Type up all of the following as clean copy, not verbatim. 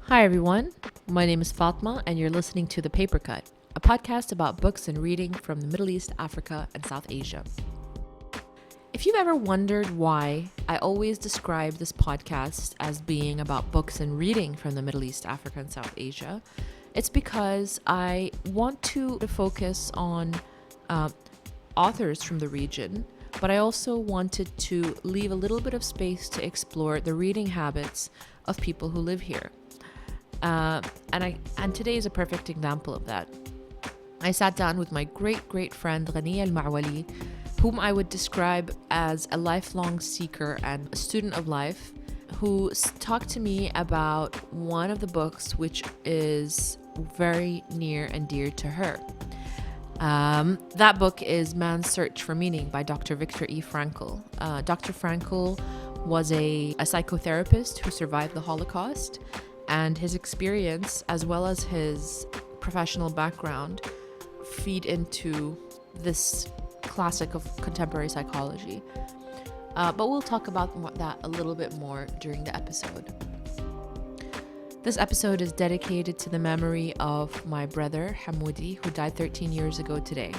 Hi, everyone. My name is Fatma, and you're listening to The Paper Cut, a podcast about books and reading from the Middle East, Africa, and South Asia. If you've ever wondered why I always describe this podcast as being about books and reading from the Middle East, Africa, and South Asia, it's because I want to focus on authors from the region, but I also wanted to leave a little bit of space to explore the reading habits of people who live here. And today is a perfect example of that. I sat down with my great friend Ghaniya Al Maawali, whom I would describe as a lifelong seeker and a student of life, who talked to me about one of the books which is very near and dear to her. That book is Man's Search for Meaning by Dr. Viktor E. Frankl. Dr. Frankl was a psychotherapist who survived the Holocaust, and his experience, as well as his professional background, feed into this classic of contemporary psychology. But we'll talk about that a little bit more during the episode. This episode is dedicated to the memory of my brother, Hamoudi, who died 13 years ago today.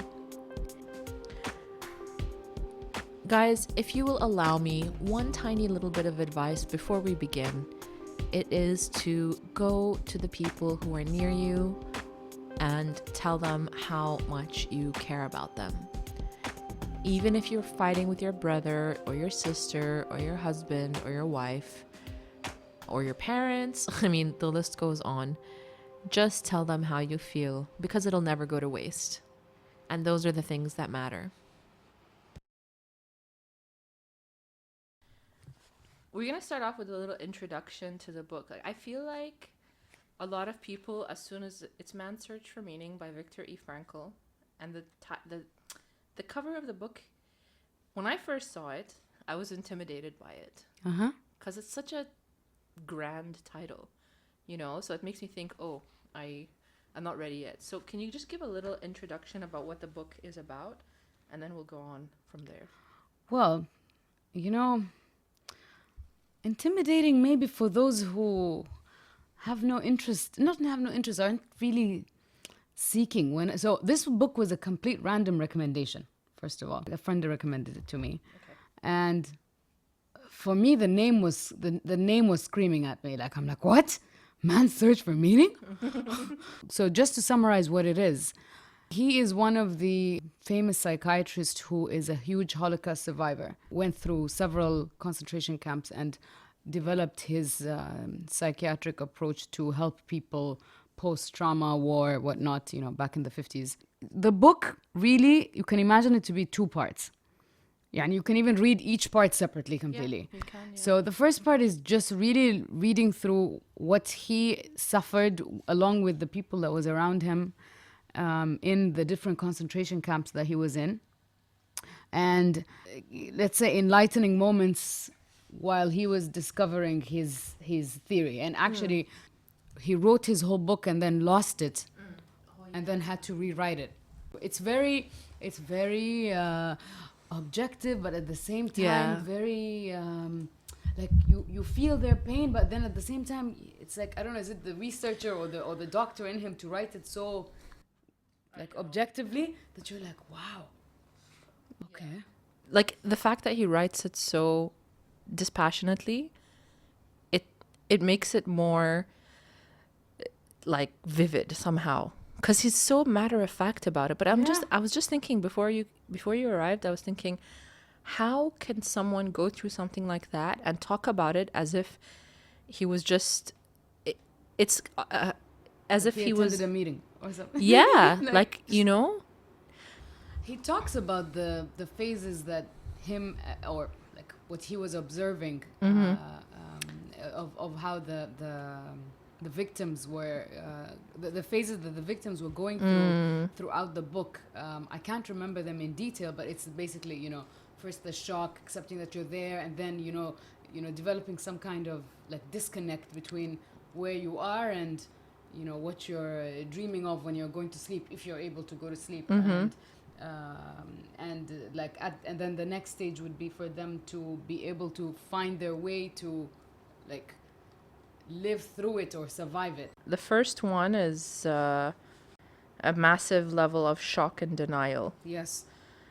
Guys, if you will allow me one tiny little bit of advice before we begin, it is to go to the people who are near you and tell them how much you care about them. Even if you're fighting with your brother or your sister or your husband or your wife or your parents, I mean, the list goes on, just tell them how you feel, because it'll never go to waste. And those are the things that matter. We're going to start off with a little introduction to the book. I feel like a lot of people, as soon as it's Man's Search for Meaning by Viktor E. Frankl, and the cover of the book, when I first saw it, I was intimidated by it. Because it's such a grand title, so it makes me think, I'm not ready yet. So can you just give a little introduction about what the book is about, and then we'll go on from there. Well, intimidating maybe for those who have no interest, aren't really seeking. So this book was a complete random recommendation, first of all. A friend recommended it to me. Okay. And for me, the name was screaming at me. I'm like, what? Man's Search for Meaning? So just to summarize what it is, he is one of the famous psychiatrists who is a huge Holocaust survivor, went through several concentration camps and developed his psychiatric approach to help people post-trauma, war, whatnot, back in the 50s. The book, really, you can imagine it to be two parts. Yeah, and you can even read each part separately completely. Yeah, you can, yeah. So the first part is just really reading through what he suffered along with the people that was around him in the different concentration camps that he was in. And let's say enlightening moments while he was discovering his theory. And actually, he wrote his whole book and then lost it and then had to rewrite it. It's very objective, but at the same time, very... like you feel their pain, but then at the same time, it's like, I don't know, is it the researcher or the doctor in him to write it so like objectively that you're like, wow, okay. Like the fact that he writes it so dispassionately, it makes it more like vivid somehow, because he's so matter of fact about it. But I was just thinking before you arrived, I was thinking, how can someone go through something like that and talk about it as if he was just it's as if he was a meeting or something. Yeah, like he talks about the phases that him or like what he was observing of how the victims were the phases that the victims were going through throughout the book. I can't remember them in detail, but it's basically first the shock, accepting that you're there, and then developing some kind of like disconnect between where you are and what you're dreaming of when you're going to sleep, if you're able to go to sleep. And then the next stage would be for them to be able to find their way to like live through it or survive it. The first one is a massive level of shock and denial. Yes.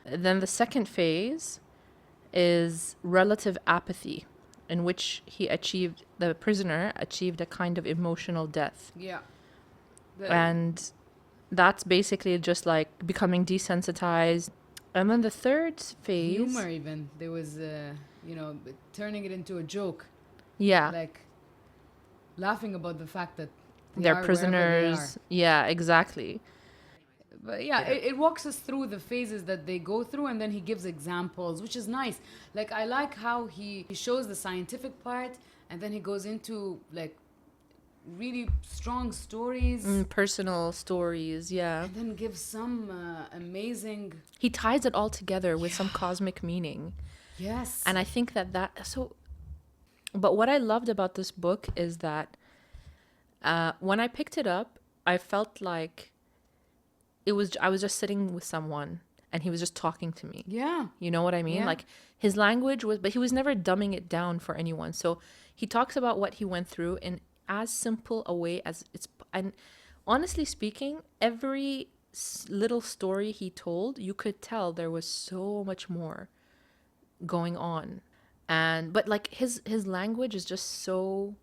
Then the second phase is relative apathy, in which the prisoner achieved a kind of emotional death. Yeah. And that's basically just like becoming desensitized. And then the third phase. Humor, even. There was, turning it into a joke. Yeah. Like laughing about the fact that they're prisoners. Yeah, exactly. But yeah, it walks us through the phases that they go through, and then he gives examples, which is nice. Like, I like how he shows the scientific part, and then he goes into like really strong stories, personal stories. Yeah, and then gives some amazing. He ties it all together with some cosmic meaning. Yes. And I think but what I loved about this book is that when I picked it up, I felt like I was just sitting with someone and he was just talking to me. Yeah. You know what I mean? Yeah. Like, his language but he was never dumbing it down for anyone. So he talks about what he went through in as simple a way as and honestly speaking, every little story he told, you could tell there was so much more going on. But like his language is just so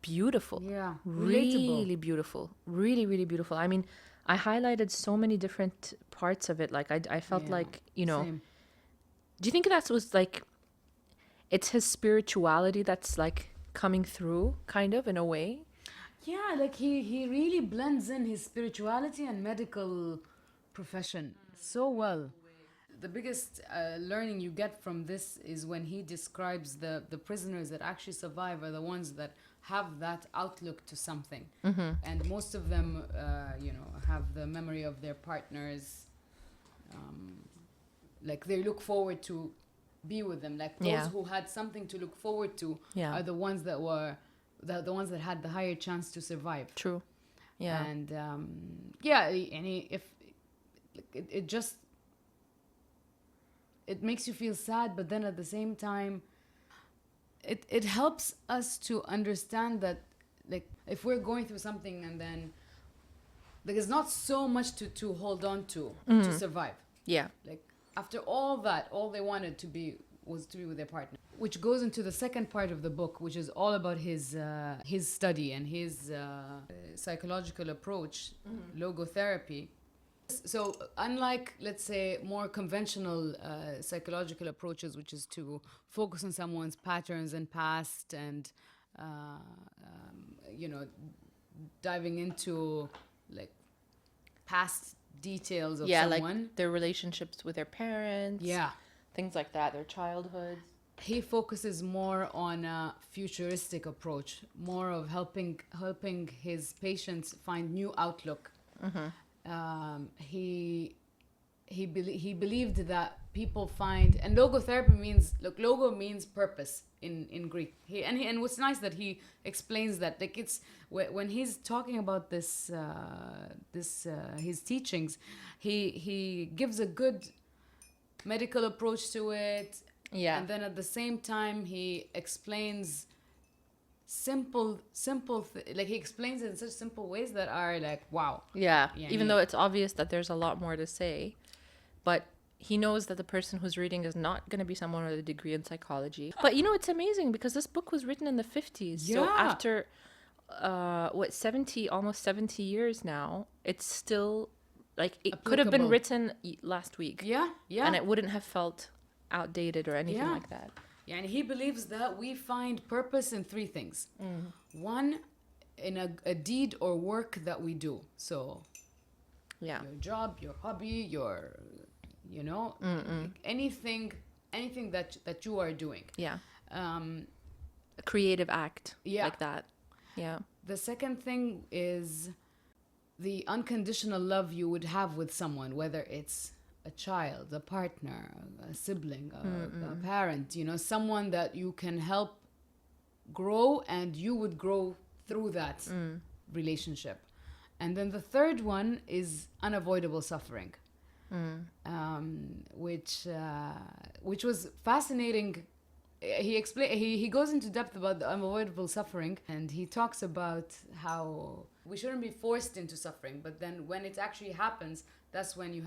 beautiful. Yeah. Really beautiful. Really, really beautiful. I mean, I highlighted so many different parts of it. Like I felt like, Same. Do you think that was like, it's his spirituality that's like coming through kind of in a way? Yeah, like he really blends in his spirituality and medical profession so well. The biggest learning you get from this is when he describes the prisoners that actually survive are the ones that have that outlook to something. Mm-hmm. And most of them, have the memory of their partners. Like, they look forward to be with them. Like, those who had something to look forward to are the ones that were the ones that had the higher chance to survive. True. Yeah. And it makes you feel sad, but then at the same time, it helps us to understand that, like, if we're going through something and then there's not so much to hold on to survive. Yeah. Like, after all that, all they wanted was to be with their partner, which goes into the second part of the book, which is all about his study and his psychological approach, logotherapy. So unlike, let's say, more conventional psychological approaches, which is to focus on someone's patterns and past and, diving into, like, past details of someone. Like their relationships with their parents. Yeah. Things like that, their childhoods. He focuses more on a futuristic approach, more of helping his patients find new outlook. He believed that people find, and logotherapy means, logo means purpose in Greek. And what's nice that he explains that, like, it's when he's talking about this his teachings, he gives a good medical approach to it. Yeah. And then at the same time, he explains simple like, he explains it in such simple ways that are like, wow. Yeah. Even though it's obvious that there's a lot more to say, but he knows that the person who's reading is not going to be someone with a degree in psychology. But it's amazing because this book was written in the 50s. Yeah. So after almost 70 years now, it's still like, it could have been written last week. Yeah. And it wouldn't have felt outdated or anything like that. Yeah, and he believes that we find purpose in three things. One, in a deed or work that we do. So, your job, your hobby, your, anything that you are doing. Yeah. A creative act. Yeah. Like that. Yeah. The second thing is the unconditional love you would have with someone, whether it's a child, a partner, a sibling, a parent, someone that you can help grow and you would grow through that relationship. And then the third one is unavoidable suffering, which was fascinating he goes into depth about the unavoidable suffering, and he talks about how we shouldn't be forced into suffering, but then when it actually happens, that's when you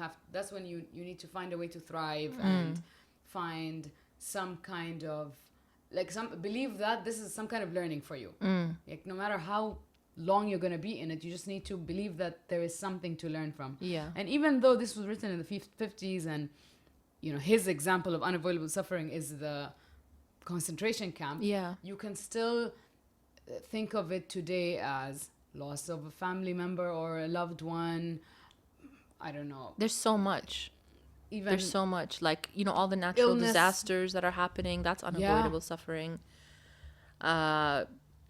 need to find a way to thrive and find some kind of believe that this is some kind of learning for you. Like no matter how long you're going to be in it, you just need to believe that there is something to learn from. Yeah. And even though this was written in the 50s, and his example of unavoidable suffering is the concentration camp, Yeah. you can still think of it today as loss of a family member or a loved one. I don't know. There's so much. Even There's so much. Like, all the natural illness. Disasters that are happening, that's unavoidable suffering.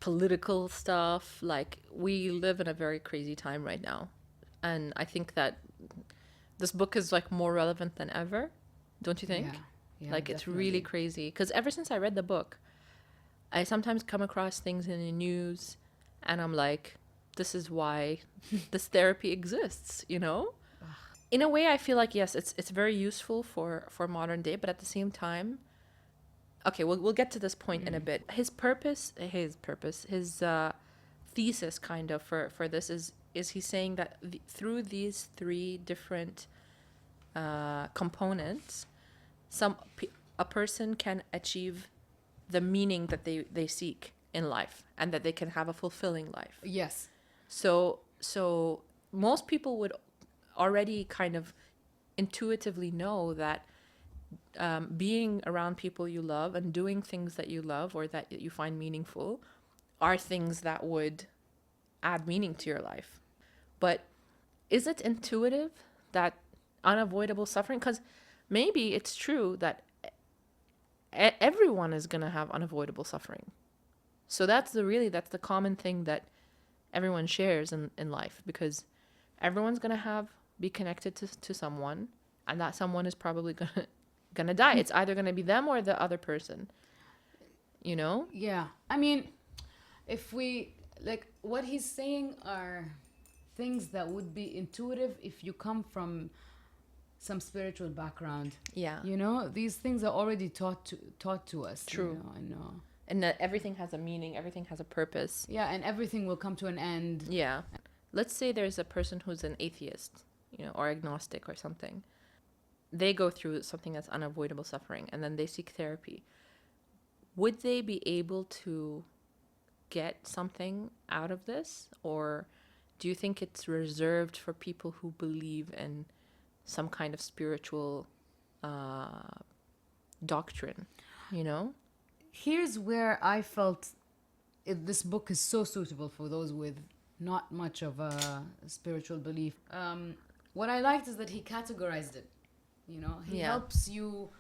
Political stuff. Like, we live in a very crazy time right now. And I think that this book is like more relevant than ever. Don't you think? Yeah, Like, it's definitely. really crazy. Because ever since I read the book, I sometimes come across things in the news and I'm like, this is why this therapy exists, In a way, I feel like, yes, it's very useful for modern day, but at the same time, okay, we'll get to this point in a bit. His thesis kind of for this is he's saying that through these three different components, a person can achieve the meaning that they seek in life, and that they can have a fulfilling life. Yes. So most people would already kind of intuitively know that being around people you love and doing things that you love or that you find meaningful are things that would add meaning to your life. But is it intuitive, that unavoidable suffering? Because maybe it's true that everyone is going to have unavoidable suffering. So that's the common thing that everyone shares in life, because everyone's going to be connected to someone, and that someone is probably gonna die. It's either going to be them or the other person, Yeah. I mean, if we, what he's saying are things that would be intuitive if you come from some spiritual background. Yeah. These things are already taught to us. True. I know. And that everything has a meaning, everything has a purpose. Yeah, and everything will come to an end. Yeah. Let's say there's a person who's an atheist, or agnostic or something. They go through something that's unavoidable suffering, and then they seek therapy. Would they be able to get something out of this? Or do you think it's reserved for people who believe in some kind of spiritual doctrine, Here's where I felt this book is so suitable for those with not much of a spiritual belief. What I liked is that he categorized it. He helps you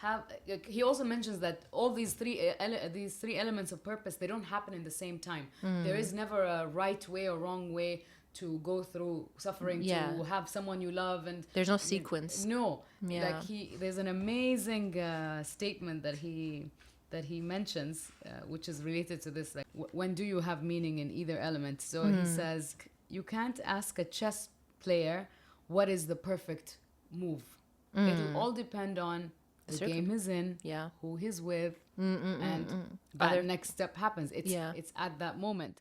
have. He also mentions that all these three elements of purpose, they don't happen in the same time. There is never a right way or wrong way to go through suffering, to have someone you love, and there's no sequence. No. Yeah. There's an amazing statement that he mentions, which is related to this. Like, when do you have meaning in either element? So he says, you can't ask a chess player what is the perfect move. It'll all depend on the game he's in, who he's with, and that next step happens. It's at that moment.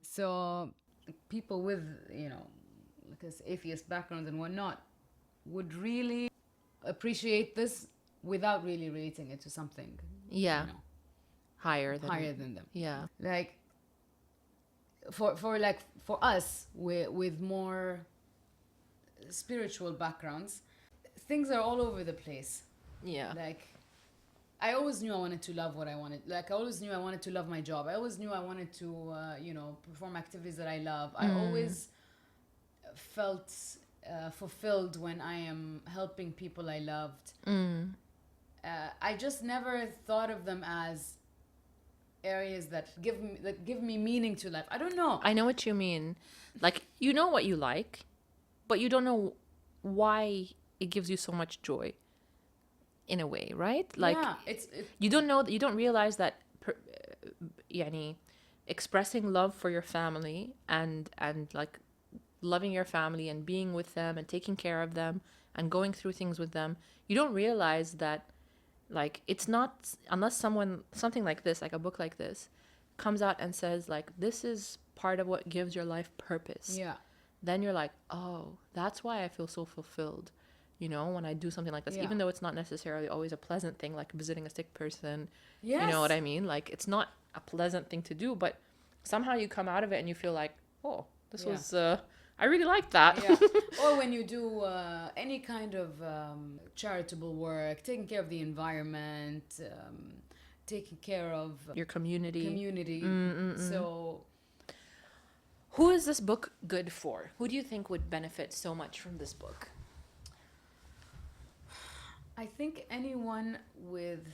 So people with, this atheist background and whatnot would really appreciate this without really relating it to something. Yeah. Higher than them. Yeah. Like, for us with more spiritual backgrounds, things are all over the place. Yeah. Like, I always knew I wanted to love what I wanted. Like, I always knew I wanted to love my job. I always knew I wanted to, perform activities that I love. I always felt fulfilled when I am helping people I loved. I just never thought of them as areas that give me meaning to life. I don't know. I know what you mean. Like, you know what you like, but you don't know why it gives you so much joy. In a way, right? Like, you don't know, you don't realize that expressing love for your family and like loving your family and being with them and taking care of them and going through things with them, you don't realize that Like, it's not, unless something like this, like a book like this, comes out and says, like, this is part of what gives your life purpose. Yeah. Then you're like, oh, that's why I feel so fulfilled, you know, when I do something like this, Yeah. even though it's not necessarily always a pleasant thing, like visiting a sick person. Yes. You know what I mean? Like, it's not a pleasant thing to do, but somehow you come out of it and you feel like, oh, this was, I really liked that. Yeah. Or when you do any kind of charitable work, taking care of the environment, taking care of Your community. So Who is this book good for? Who do you think would benefit so much from this book? I think anyone with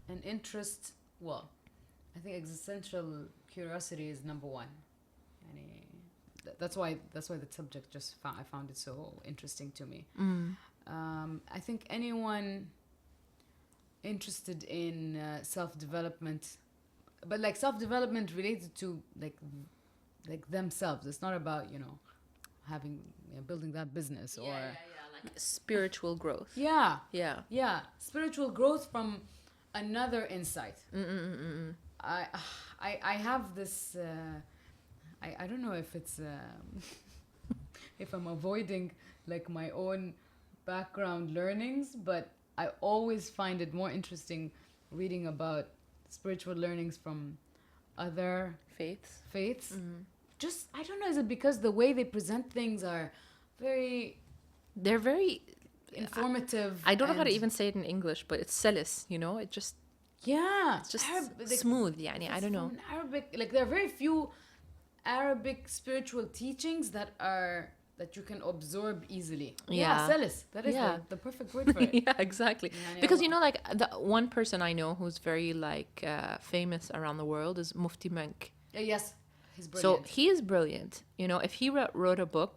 an interest, well, I think existential curiosity is number one. That's why the subject I found it so interesting to me. I think anyone interested in self-development, but like self-development related to like themselves. It's not about, you know, having building that business or like spiritual growth. yeah Yeah. spiritual growth from another insight. I have this I don't know if it's if I'm avoiding like my own background learnings, but I always find it more interesting reading about spiritual learnings from other faiths. Just, I don't know, is it because the way they present things are They're very informative? I don't know how to and- even say it in English, but it's selis, you know? It just Yeah. it's just Like, smooth, yani. I it's don't know. from Arabic, like there are very few Arabic spiritual teachings that you can absorb easily. Yeah. Salis. That is Yeah. the perfect word for it. Yeah, exactly. Yani, Because you know, like the one person I know who's very like famous around the world is Mufti Menk. Yes, he's So brilliant. he is brilliant. You know, if he wrote a book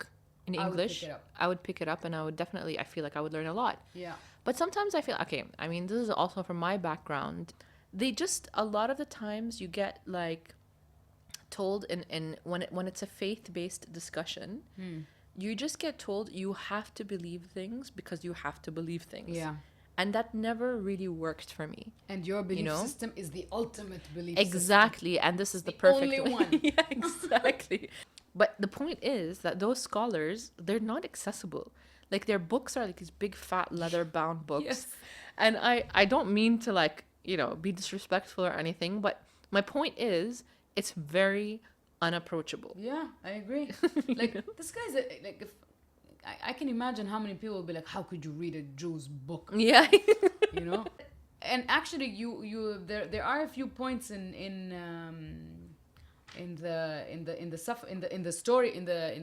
in I would English, pick it up. I would pick it up, and I would definitely, I feel like I would learn a lot. Yeah. But sometimes I feel, okay, I mean, this is also from my background. They just, a lot of the times you get like told in when it's a faith-based discussion, you just get told you have to believe things because you have to believe things. Yeah. And that never really worked for me. And your belief know? system is the ultimate belief system. Exactly. And this is the The perfect only way. one. Yeah, exactly. But the point is that those scholars, they're not accessible. Like their books are like these big fat leather bound books. Yes. And I don't mean to like, you know, be disrespectful or anything, but my point is it's very unapproachable. Yeah, I agree. Like this guy's like, if I can imagine how many people will be like, how could you read a Jew's book? Yeah. You know. And actually, there are a few points in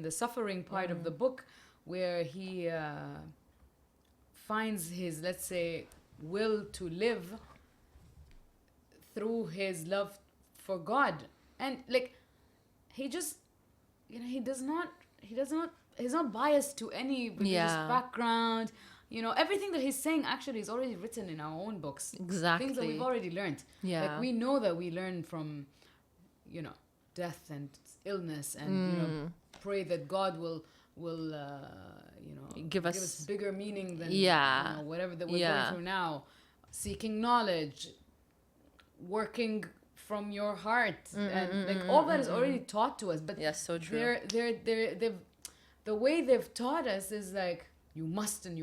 the suffering part of the book where he finds his, let's say, will to live through his love for God. And like he just, you know, he's not biased to any religious background. You know, everything that he's saying actually is already written in our own books. Exactly. Things that we've already learned. Yeah. Like we know that we learn from, you know, death and illness, and you know, pray that God will you know, give us bigger meaning than Yeah. you know, whatever that we're Yeah. going through now. Seeking knowledge, working from your heart, and like all that is already taught to us. But Yes, so true. they've the way they've taught us is like you must and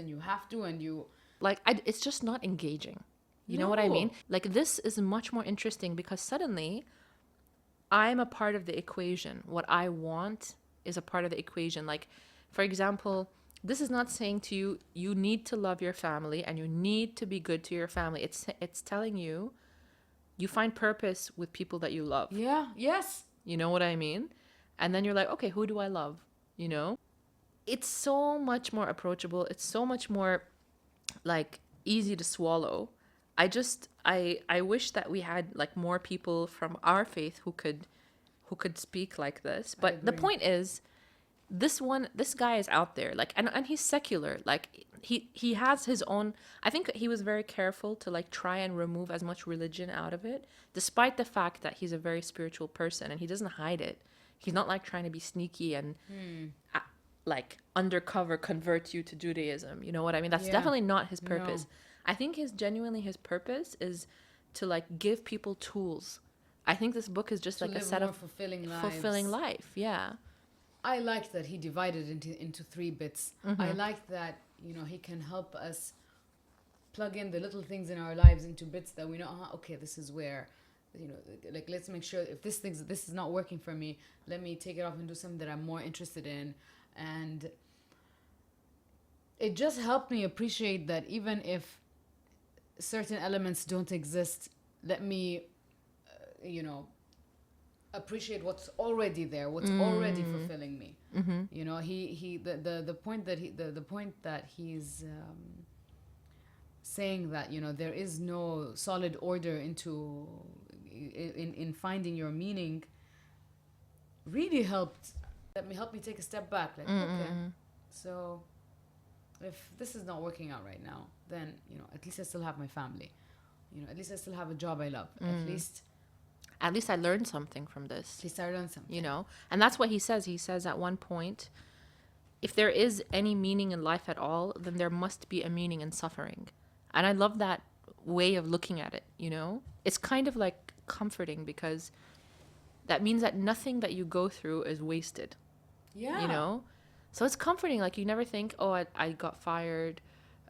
you have to and you like it's just not engaging. You know what I No. mean? Like this is much more interesting because suddenly I'm a part of the equation. What I want is a part of the equation. Like, for example, this is not saying to you, you need to love your family and you need to be good to your family. It's telling you, you find purpose with people that you love. yes. You know what I mean? And then you're like, okay, who do I love? You know? It's so much more approachable. It's so much more like easy to swallow. I wish that we had like more people from our faith who could speak like this. But the agree. point is, this guy is out there, like, and he's secular. Like he has his own. I think he was very careful to like try and remove as much religion out of it, despite the fact that he's a very spiritual person and he doesn't hide it. He's not like trying to be sneaky and like undercover convert you to Judaism. You know what I mean? That's Yeah. definitely not his purpose. No. I think his purpose is to like give people tools. I think this book is just To like a live set more of fulfilling life. Yeah. I liked that he divided into three bits. I liked that, he can help us plug in the little things in our lives into bits that we know, okay, this is where, like, let's make sure if this is not working for me, let me take it off and do something that I'm more interested in. And it just helped me appreciate that even if certain elements don't exist, let me, appreciate what's already there, what's already fulfilling me. The point that he's saying that there is no solid order in finding your meaning really helped me take a step back, like, okay, so if this is not working out right now, then at least I still have my family, at least I still have a job I love, At least I learned something from this. At least I learned something. And that's what he says. He says at one point, if there is any meaning in life at all, then there must be a meaning in suffering. And I love that way of looking at it, It's kind of like comforting because that means that nothing that you go through is wasted. Yeah. So it's comforting. Like you never think, oh, I got fired.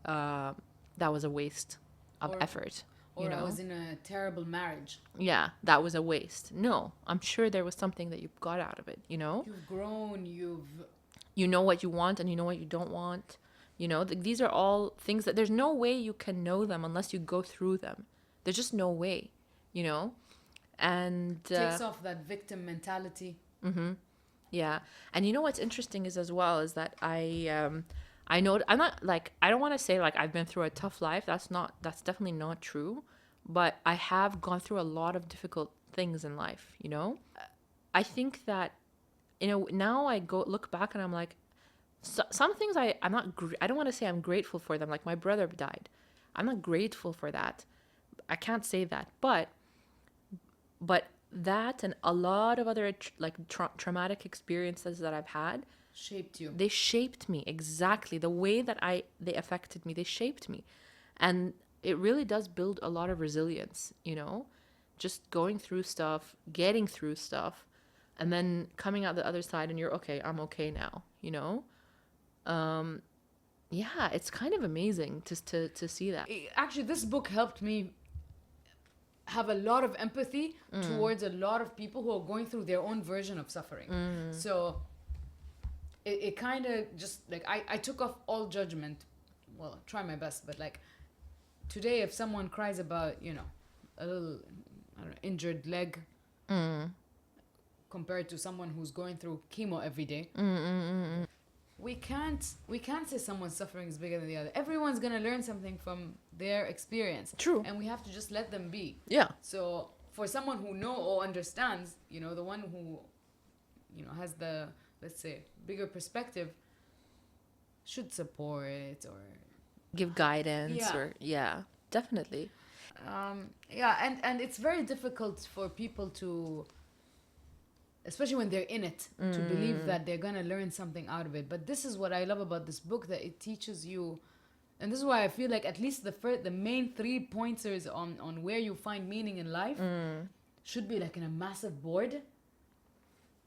That was a waste of effort. Or I was in a terrible marriage. Yeah, that was a waste. No, I'm sure there was something that you got out of it, You've grown, You know what you want and you know what you don't want. These are all things that there's no way you can know them unless you go through them. There's just no way, And takes off that victim mentality. Yeah. And what's interesting is as well is that I know I'm not like, I don't want to say like I've been through a tough life. That's definitely not true. But I have gone through a lot of difficult things in life, I think that, now I look back and I'm like, some things I don't want to say I'm grateful for them. Like my brother died. I'm not grateful for that. I can't say that. But that and a lot of other traumatic experiences that I've had, shaped you. They shaped me, exactly. The way that they affected me, they shaped me. And it really does build a lot of resilience, just going through stuff, getting through stuff, and then coming out the other side and you're okay, I'm okay now, Yeah, it's kind of amazing to see that. Actually, this book helped me have a lot of empathy towards a lot of people who are going through their own version of suffering. So it kind of just like I took off all judgment. Well, try my best, but like today, if someone cries about a little injured leg compared to someone who's going through chemo every day, we can't say someone's suffering is bigger than the other. Everyone's gonna learn something from their experience. True. And we have to just let them be. Yeah. So for someone who knows or understands, the one who has the, let's say, bigger perspective, should support or give guidance. Yeah, definitely. And it's very difficult for people to, especially when they're in it, to believe that they're gonna learn something out of it. But this is what I love about this book, that it teaches you, and this is why I feel like at least the main 3 pointers on where you find meaning in life should be like in a massive board.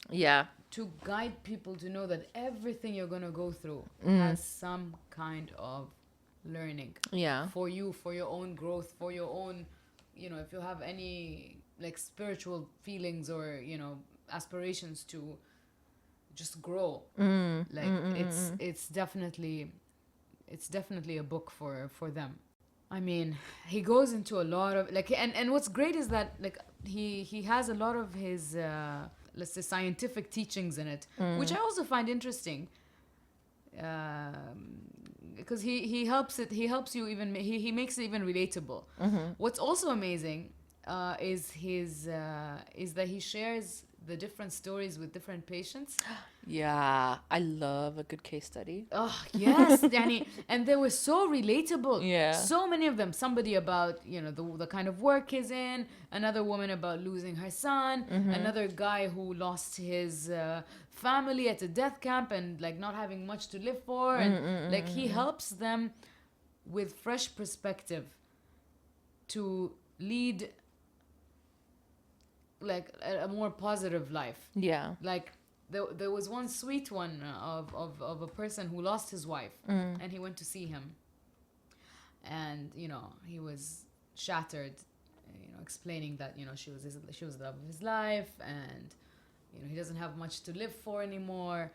Yeah. To guide people to know that everything you're gonna go through has some kind of learning. Yeah. For you, for your own growth, for your own, if you have any like spiritual feelings or, aspirations to just grow. It's definitely a book for them. I mean, he goes into a lot of like, and what's great is that like he has a lot of his let's say scientific teachings in it, which I also find interesting, because he helps you even, he makes it even relatable. What's also amazing is that he shares the different stories with different patients. Yeah, I love a good case study. Oh, yes, Danny. And they were so relatable. Yeah. So many of them. Somebody about, the kind of work he's in. Another woman about losing her son. Another guy who lost his family at a death camp and, like, not having much to live for. And, he helps them with fresh perspective to lead like a more positive life. Yeah. Like there was one sweet one of a person who lost his wife, and he went to see him, and he was shattered, explaining that she was the love of his life, and he doesn't have much to live for anymore.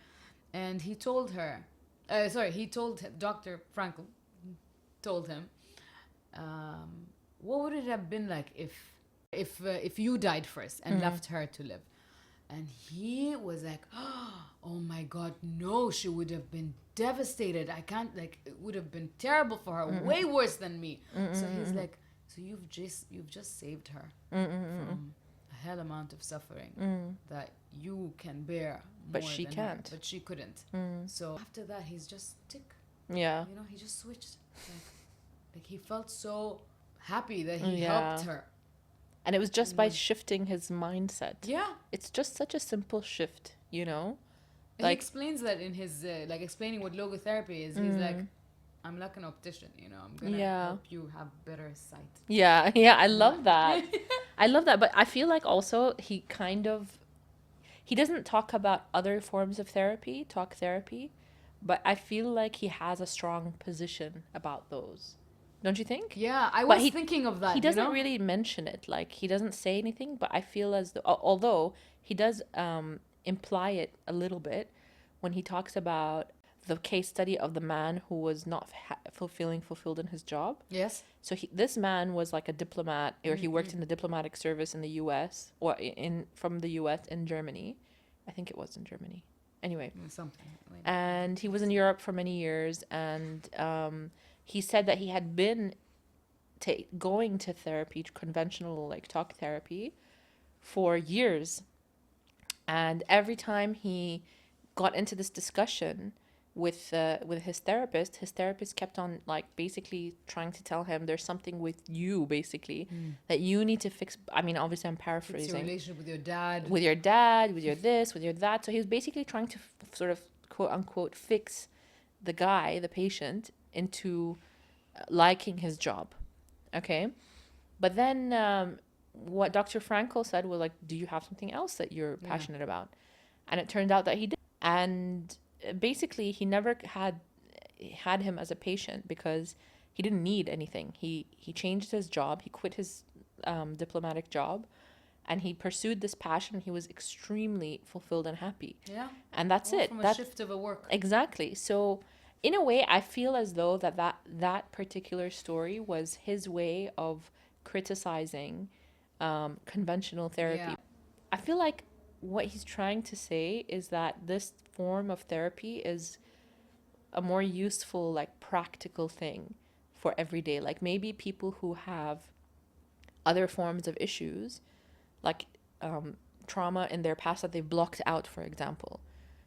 And he told her, Dr. Frankl told him, what would it have been like if you died first and left her to live? And he was like, oh my God, no, she would have been devastated. I can't, it would have been terrible for her, way worse than me. So he's like, so you've just saved her from a hell amount of suffering that you can bear. But she can't. But she couldn't. So after that, he's just Yeah. he just switched. Like he felt so happy that he helped her. And it was just by shifting his mindset. Yeah. It's just such a simple shift, He explains that in his, explaining what logotherapy is. He's like, I'm like an optician, I'm going to help you have better sight. Yeah, I love that. I love that. But I feel like also he doesn't talk about other forms of talk therapy, but I feel like he has a strong position about those. Don't you think? Yeah, I was thinking of that. He doesn't really mention it. He doesn't say anything, but I feel as though, although he does imply it a little bit when he talks about the case study of the man who was not fulfilled in his job. Yes. So this man was like a diplomat, or he worked in the diplomatic service in the U.S. or from the U.S. in Germany. I think it was in Germany. Anyway. Something. And he was in Europe for many years, and he said that he had been going to therapy, conventional talk therapy, for years. And every time he got into this discussion with his therapist kept on basically trying to tell him there's something with you, basically, that you need to fix. I mean, obviously I'm paraphrasing. Fix your relationship with your dad. With your dad, with your this, with your that. So he was basically trying to sort of quote unquote fix the patient, into liking his job. Okay. But then what Dr. Frankl said was do you have something else that you're passionate about? And it turned out that he did. And basically he never had him as a patient because he didn't need anything. He changed his job. He quit his diplomatic job, and he pursued this passion. He was extremely fulfilled and happy. Yeah. And that's it. From a shift of a work. Exactly. So in a way, I feel as though that particular story was his way of criticizing conventional therapy. Yeah. I feel like what he's trying to say is that this form of therapy is a more useful, practical thing for every day. Maybe people who have other forms of issues, trauma in their past that they've blocked out, for example,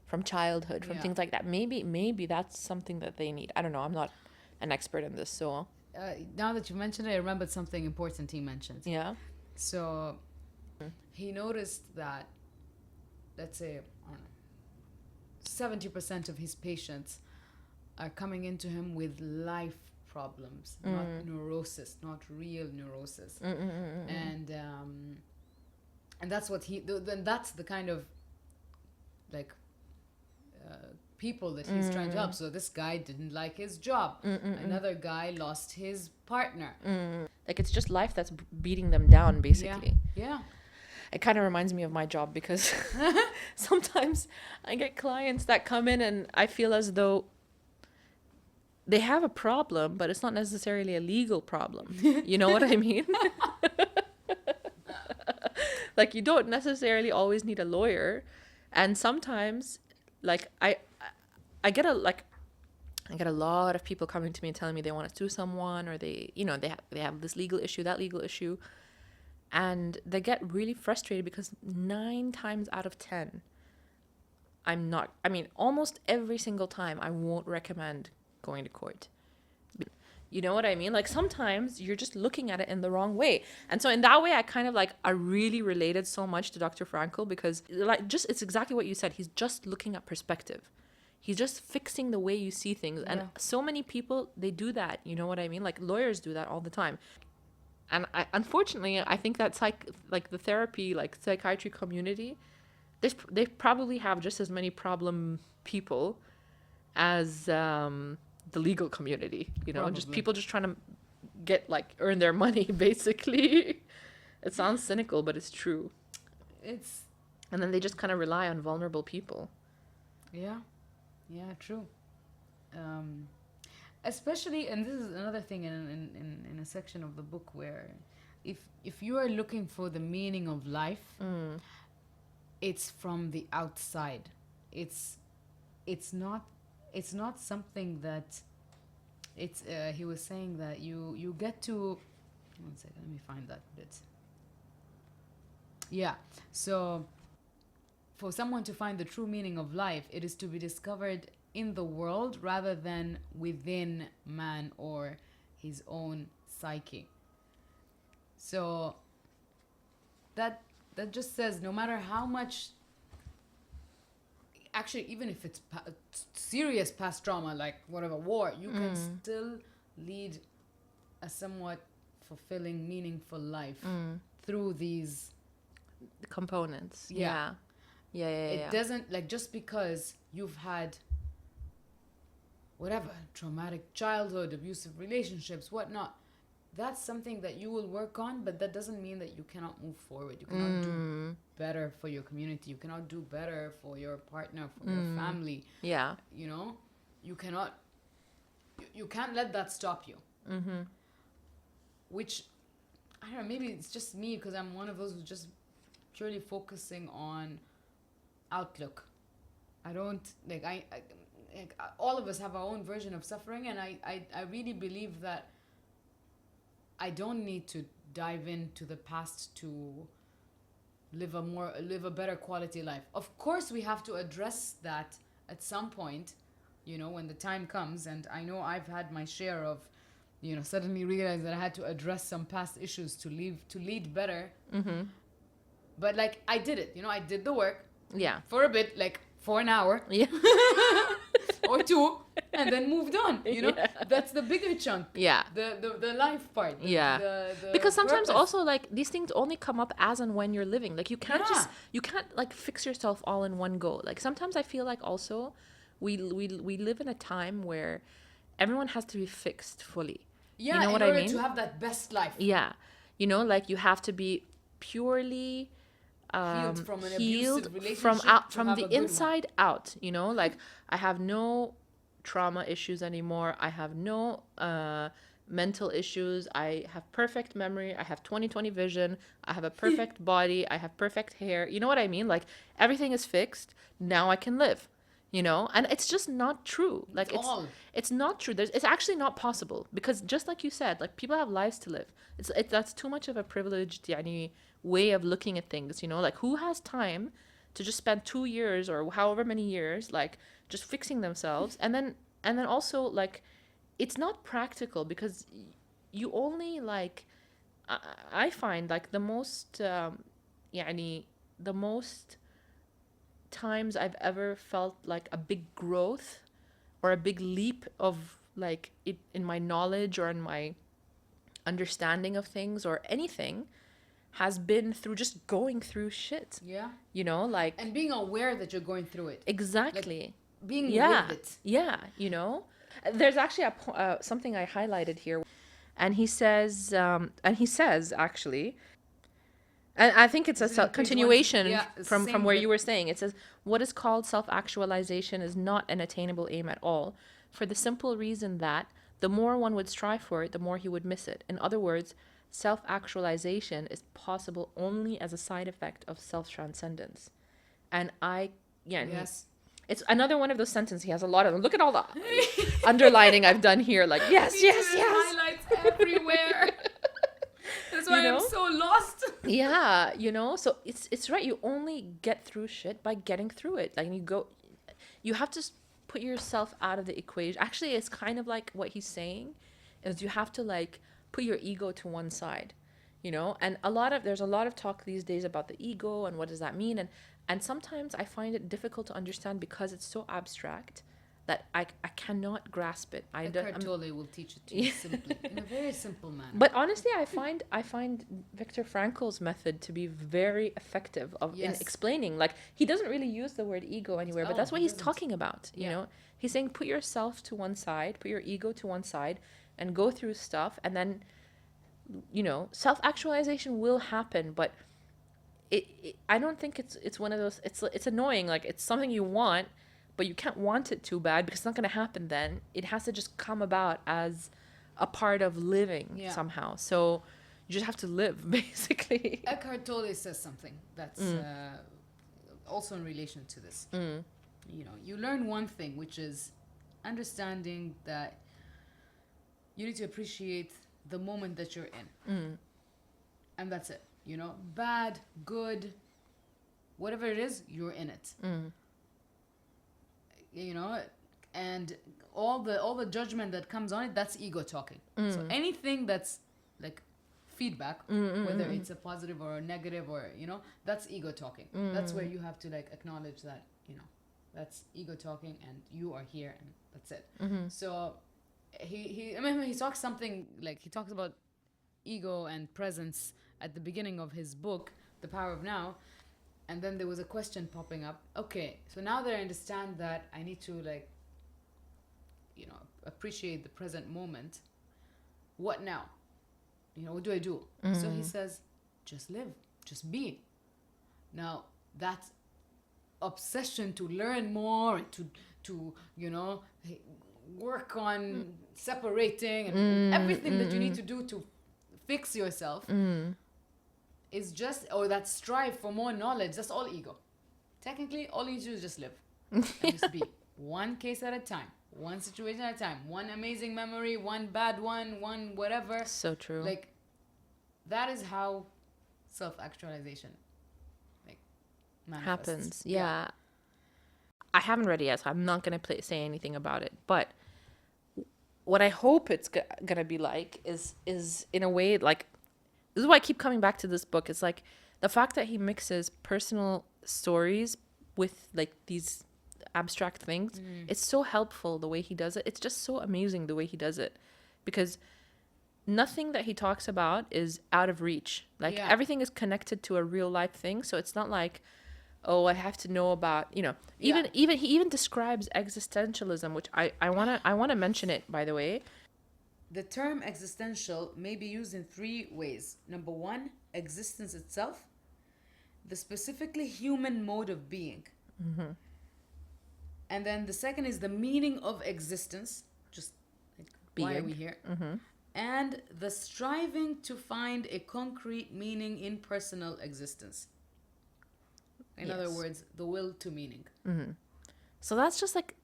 from childhood, from things like that. Maybe that's something that they need. I don't know. I'm not an expert in this, so. Now that you mentioned it, I remembered something important he mentioned. Yeah. So he noticed that, let's say, 70% of his patients are coming into him with life problems, not neurosis, not real neurosis. And that's what then that's the kind of people that he's trying to help. So this guy didn't like his job. Another guy lost his partner. It's just life that's beating them down, basically. Yeah. It kind of reminds me of my job because sometimes I get clients that come in and I feel as though they have a problem, but it's not necessarily a legal problem. You know what I mean? You don't necessarily always need a lawyer. And sometimes, I get a lot of people coming to me and telling me they want to sue someone, or they have this legal issue, that legal issue. And they get really frustrated because 9 times out of 10, almost every single time, I won't recommend going to court. You know what I mean? Sometimes you're just looking at it in the wrong way. And so in that way, I kind of I really related so much to Dr. Frankl because it's exactly what you said. He's just looking at perspective. He's just fixing the way you see things. And so many people, they do that. You know what I mean? Like lawyers do that all the time. And unfortunately, I think that like the therapy, like psychiatry community, they probably have just as many problem people as the legal community. You know, Probably. just people just trying to get like earn their money, basically. It sounds cynical, but it's true. And then they just kind of rely on vulnerable people. Yeah, true. Especially, and this is another thing in a section of the book where if you are looking for the meaning of life, it's from the outside. It's not something that it's he was saying that you get to, one second, let me find that bit. Yeah, so for someone to find the true meaning of life, it is to be discovered in the world rather than within man or his own psyche. So that just says no matter how much, actually even if it's serious past trauma, like whatever, war, you can still lead a somewhat fulfilling, meaningful life through these components. Yeah. It doesn't, like, just because you've had whatever, traumatic childhood, abusive relationships, whatnot, that's something that you will work on, but that doesn't mean that you cannot move forward. You cannot do better for your community. You cannot do better for your partner, for your family. Yeah. You know, you can't let that stop you. Which, I don't know, maybe it's just me because I'm one of those who's just purely focusing on outlook. I don't, like, I all of us have our own version of suffering, and I really believe that I don't need to dive into the past to live a better quality life. Of course, we have to address that at some point, you know, when the time comes. And I know I've had my share of, you know, suddenly realizing that I had to address some past issues to lead better. But like, I did it, you know, I did the work. Yeah. For a bit, like for an hour. Yeah. Or two, and then moved on, you know. That's the bigger chunk. Yeah. The life part. The because sometimes purpose. also, like, these things only come up as and when you're living. Like, you can't like fix yourself all in one go. Like, sometimes I feel like also we live in a time where everyone has to be fixed fully. Yeah, you know what in I order mean? to have that best life. Yeah. You know, like, you have to be purely healed from an abusive relationship, from the inside out, you know. Like, I have no trauma issues anymore. I have no mental issues. I have perfect memory. I have 20/20 vision. I have a perfect body. I have perfect hair. You know what I mean? Like, everything is fixed. Now I can live, you know. And it's just not true. Like, it's not true. It's actually not possible, because just like you said, like, people have lives to live. That's too much of a privileged way of looking at things, you know. Like, who has time to just spend 2 years or however many years, like, just fixing themselves? And then also, like, it's not practical, because you only, like, I find, like, the most times I've ever felt like a big growth or a big leap of, like, it in my knowledge or in my understanding of things or anything has been through just going through shit. Yeah. You know, like, and being aware that you're going through it. Exactly. Like, being with it. Yeah, you know. There's actually something I highlighted here, and he says actually, and I think it's a continuation from where you were saying. It says, what is called self-actualization is not an attainable aim at all, for the simple reason that the more one would strive for it, the more he would miss it. In other words, self-actualization is possible only as a side effect of self-transcendence. And Yes. It's another one of those sentences. He has a lot of them. Look at all the underlining I've done here. Like, yes. Highlights everywhere. That's why I'm so lost. Yeah, you know. So it's right. You only get through shit by getting through it. Like, you have to put yourself out of the equation. Actually, it's kind of like what he's saying is you have to, like, put your ego to one side, you know. And there's a lot of talk these days about the ego and what does that mean, and sometimes I find it difficult to understand because it's so abstract. that I cannot grasp it. Eckhart Tolle will teach it to you simply, in a very simple manner. But honestly, I find Viktor Frankl's method to be very effective in Yes. explaining. Like, he doesn't really use the word ego anywhere, but Oh, that's what he he's doesn't. talking about. You know, he's saying put yourself to one side, put your ego to one side, and go through stuff, and then, you know, self-actualization will happen. But I don't think it's one of those. It's annoying. Like, it's something you want, but you can't want it too bad because it's not going to happen then. It has to just come about as a part of living somehow. So you just have to live, basically. Eckhart Tolle says something that's also in relation to this. You know, you learn one thing, which is understanding that you need to appreciate the moment that you're in. And that's it. You know, bad, good, whatever it is, you're in it. You know, and all the judgment that comes on it, that's ego talking. So anything that's like feedback, whether it's a positive or a negative, or, you know, that's ego talking. That's where you have to like acknowledge that, you know, that's ego talking and you are here and that's it. So he talks something like, he talks about ego and presence at the beginning of his book, The Power of Now. And then there was a question popping up. Okay, so now that I understand that I need to, like, you know, appreciate the present moment, what now? You know, what do I do? So he says, just live, just be. Now, that obsession to learn more, to you know, work on separating and everything that you need to do to fix yourself is just, or that strive for more knowledge, that's all ego. Technically, all you need to do is just live. And just be. One case at a time. One situation at a time. One amazing memory, one bad one whatever. So true. Like, that is how self-actualization, like, manifests. Happens. Yeah. I haven't read it yet, so I'm not going to say anything about it. But what I hope it's going to be like is in a way, like, this is why I keep coming back to this book. It's like the fact that he mixes personal stories with like these abstract things. It's so helpful the way he does it. It's just so amazing the way he does it, because nothing that he talks about is out of reach. Like, everything is connected to a real life thing. So it's not like, oh, I have to know about, you know, even he even describes existentialism, which I want to mention it, by the way. The term existential may be used in three ways. Number one, existence itself, the specifically human mode of being. And then the second is the meaning of existence, just like, why are we here? And the striving to find a concrete meaning in personal existence. In other words, the will to meaning. So that's just like,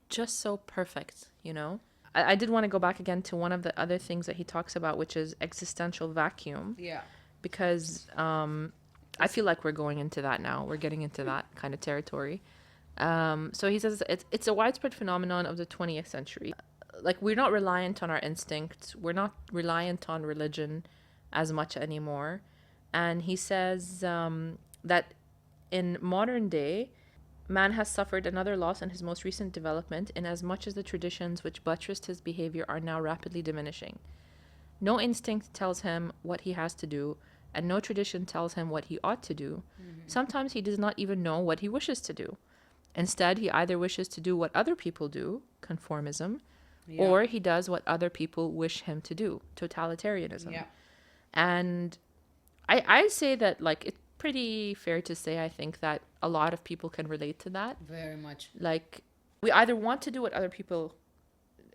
just so perfect, you know? I did want to go back again to one of the other things that he talks about, which is existential vacuum. Yeah. Because I feel like we're going into that now. We're getting into that kind of territory. So he says it's a widespread phenomenon of the 20th century. Like, we're not reliant on our instincts. We're not reliant on religion as much anymore. And he says that in modern day, man has suffered another loss in his most recent development, in as much as the traditions which buttressed his behavior are now rapidly diminishing. No instinct tells him what he has to do, and no tradition tells him what he ought to do. Sometimes he does not even know what he wishes to do. Instead, he either wishes to do what other people do, conformism, or he does what other people wish him to do, totalitarianism. And I say that, like, it's pretty fair to say, I think, that a lot of people can relate to that. Very much. Like, we either want to do what other people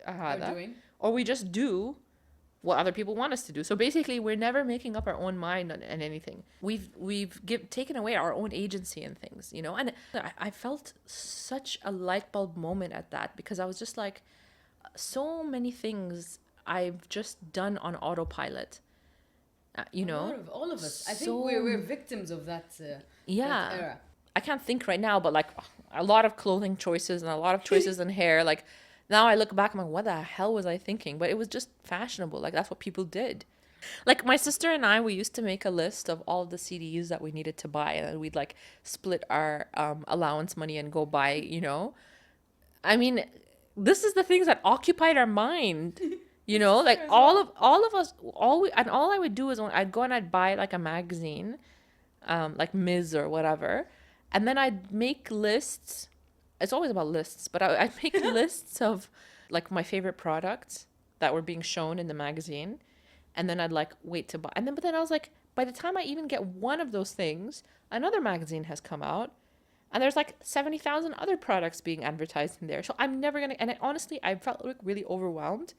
are doing, or we just do what other people want us to do. So basically, we're never making up our own mind on anything. We've taken away our own agency in things, you know. And I felt such a light bulb moment at that, because I was just like, so many things I've just done on autopilot. You know, all of us. I think we're victims of that. That era. I can't think right now, but like a lot of clothing choices and a lot of choices in hair. Like, now I look back, I'm like, what the hell was I thinking? But it was just fashionable. Like, that's what people did. Like, my sister and I, we used to make a list of all of the CDs that we needed to buy, and then we'd like split our allowance money and go buy, you know. I mean, this is the things that occupied our mind. You know, like all of us, all I would do is I'd go and I'd buy like a magazine, like Ms. or whatever, and then I'd make lists. It's always about lists, but I'd make lists of like my favorite products that were being shown in the magazine, and then I'd like wait to buy. And then, but then I was like, by the time I even get one of those things, another magazine has come out, and there's like 70,000 other products being advertised in there. So I'm never gonna. And honestly, I felt like really overwhelmed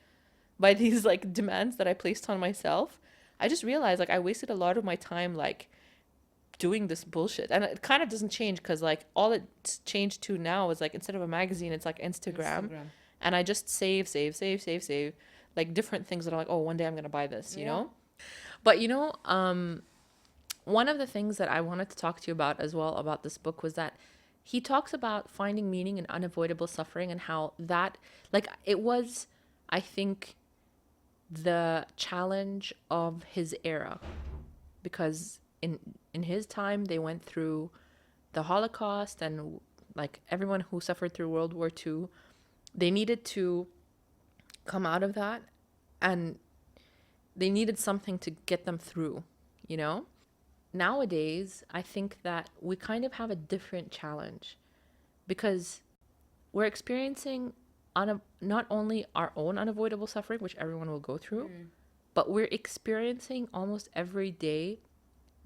by these like demands that I placed on myself. I just realized like I wasted a lot of my time like doing this bullshit, and it kind of doesn't change because like all it's changed to now is like instead of a magazine, it's like Instagram. And I just save like different things that I'm like, oh, one day I'm gonna buy this, you know. But you know, one of the things that I wanted to talk to you about as well about this book was that he talks about finding meaning in unavoidable suffering, and how that, like, it was, I think, the challenge of his era, because in his time they went through the Holocaust, and like everyone who suffered through World War II, they needed to come out of that, and they needed something to get them through, you know? Nowadays, I think that we kind of have a different challenge, because we're experiencing not only our own unavoidable suffering, which everyone will go through, but we're experiencing almost every day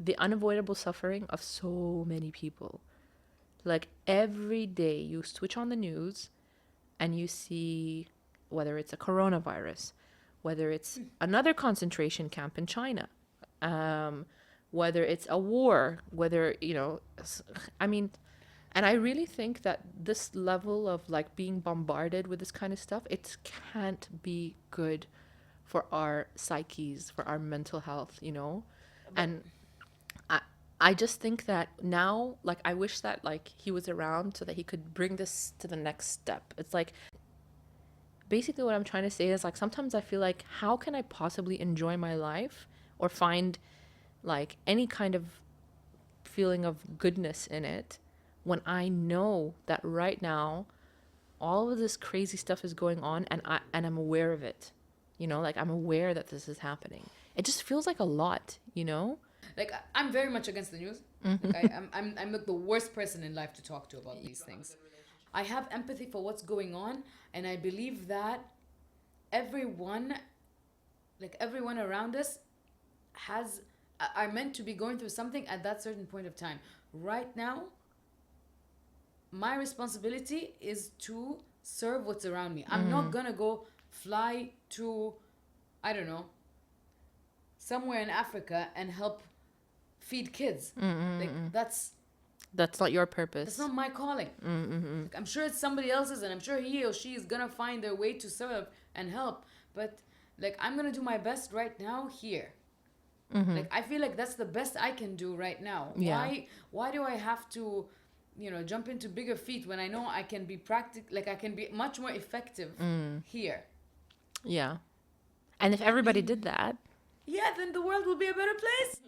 the unavoidable suffering of so many people. Like every day you switch on the news and you see, whether it's a coronavirus, whether it's another concentration camp in China, whether it's a war, whether, you know, I mean, and I really think that this level of like being bombarded with this kind of stuff, it can't be good for our psyches, for our mental health, you know? And I just think that now, like, I wish that like he was around so that he could bring this to the next step. It's like, basically what I'm trying to say is like, sometimes I feel like, how can I possibly enjoy my life or find like any kind of feeling of goodness in it when I know that right now all of this crazy stuff is going on, and I'm aware of it. You know, like I'm aware that this is happening. It just feels like a lot, you know? Like, I'm very much against the news. Like, I'm like the worst person in life to talk to about these things. I have empathy for what's going on, and I believe that everyone around us are meant to be going through something at that certain point of time. Right now, my responsibility is to serve what's around me. I'm not gonna go fly to, I don't know, somewhere in Africa and help feed kids. Like, that's not your purpose. That's not my calling. Like, I'm sure it's somebody else's, and I'm sure he or she is gonna find their way to serve and help. But like, I'm gonna do my best right now here. Like, I feel like that's the best I can do right now. Yeah. Why do I have to, you know, jump into bigger feet when I know I can be I can be much more effective here. Yeah. And if everybody did that, Yeah, then the world will be a better place.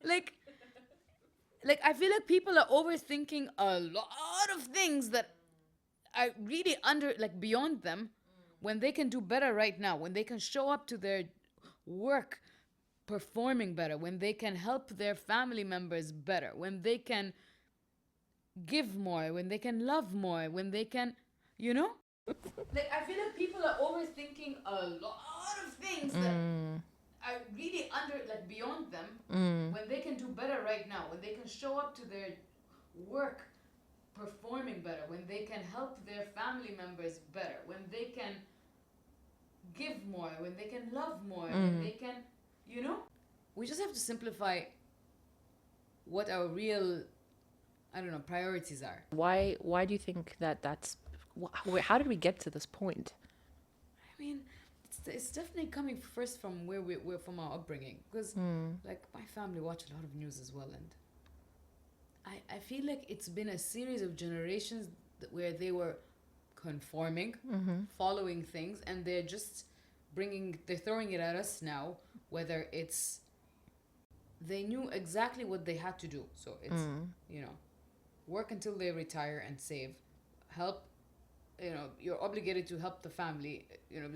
Like, I feel like people are overthinking a lot of things that are really beyond them, when they can do better right now, when they can show up to their work performing better, when they can help their family members better, when they can give more, when they can love more, when they can, you know? Like, I feel like people are overthinking a lot of things that are really beyond them, when they can do better right now, when they can show up to their work performing better, when they can help their family members better, when they can give more, when they can love more, when they can, you know? We just have to simplify what our real, I don't know, priorities are. why do you think that that's how did we get to this point? I mean, it's definitely coming first from where we're from, our upbringing, because like, my family watch a lot of news as well, and I feel like it's been a series of generations where they were conforming, following things, and they're throwing it at us now, whether it's, they knew exactly what they had to do, so it's, you know, work until they retire and save, help you're obligated to help the family,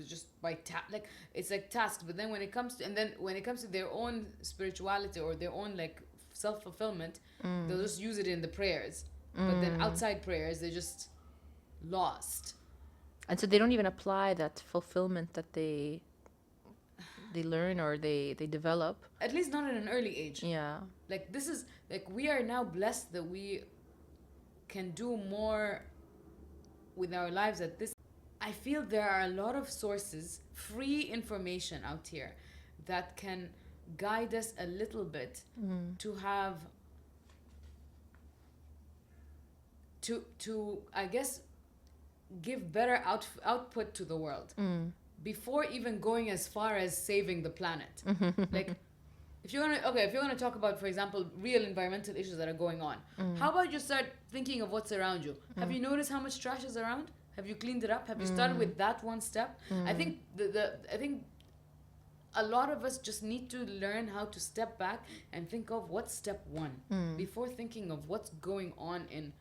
just by like it's like tasks. But then when it comes to their own spirituality or their own like self-fulfillment, they'll just use it in the prayers. But then outside prayers, they're just lost. And so they don't even apply that fulfillment that they learn or they develop. At least not at an early age. Yeah. Like this is like we are now blessed that we can do more with our lives at this. I feel there are a lot of sources, free information out here that can guide us a little bit to have to I guess give better output to the world before even going as far as saving the planet. Like if you're gonna talk about, for example, real environmental issues that are going on, how about you start thinking of what's around you? Have you noticed how much trash is around? Have you cleaned it up? Have you started with that one step? I think I think a lot of us just need to learn how to step back and think of what's step one before thinking of what's going on in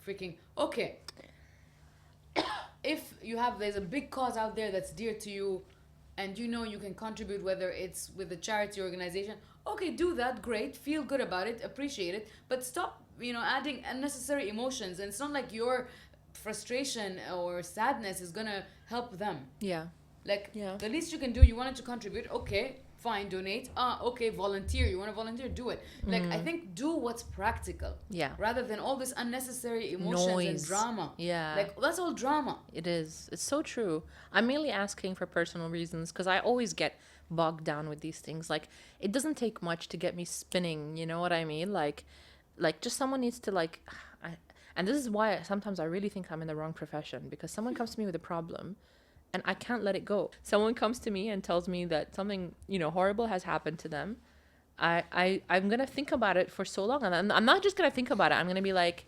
freaking okay. If there's a big cause out there that's dear to you and you can contribute, whether it's with a charity organization, okay, do that, great, feel good about it, appreciate it, but stop adding unnecessary emotions. And it's not like your frustration or sadness is gonna help them. The least you can do, you wanted to contribute, okay, fine, donate. Okay, volunteer. You want to volunteer? Do it. Like, I think do what's practical. Yeah. Rather than all this unnecessary emotions and drama. Yeah. Like, that's all drama. It is. It's so true. I'm mainly asking for personal reasons because I always get bogged down with these things. Like, it doesn't take much to get me spinning. You know what I mean? Like just someone needs to and this is why sometimes I really think I'm in the wrong profession, because someone comes to me with a problem and I can't let it go. Someone comes to me and tells me that something, horrible has happened to them. I'm going to think about it for so long. And I'm not just going to think about it. I'm going to be like,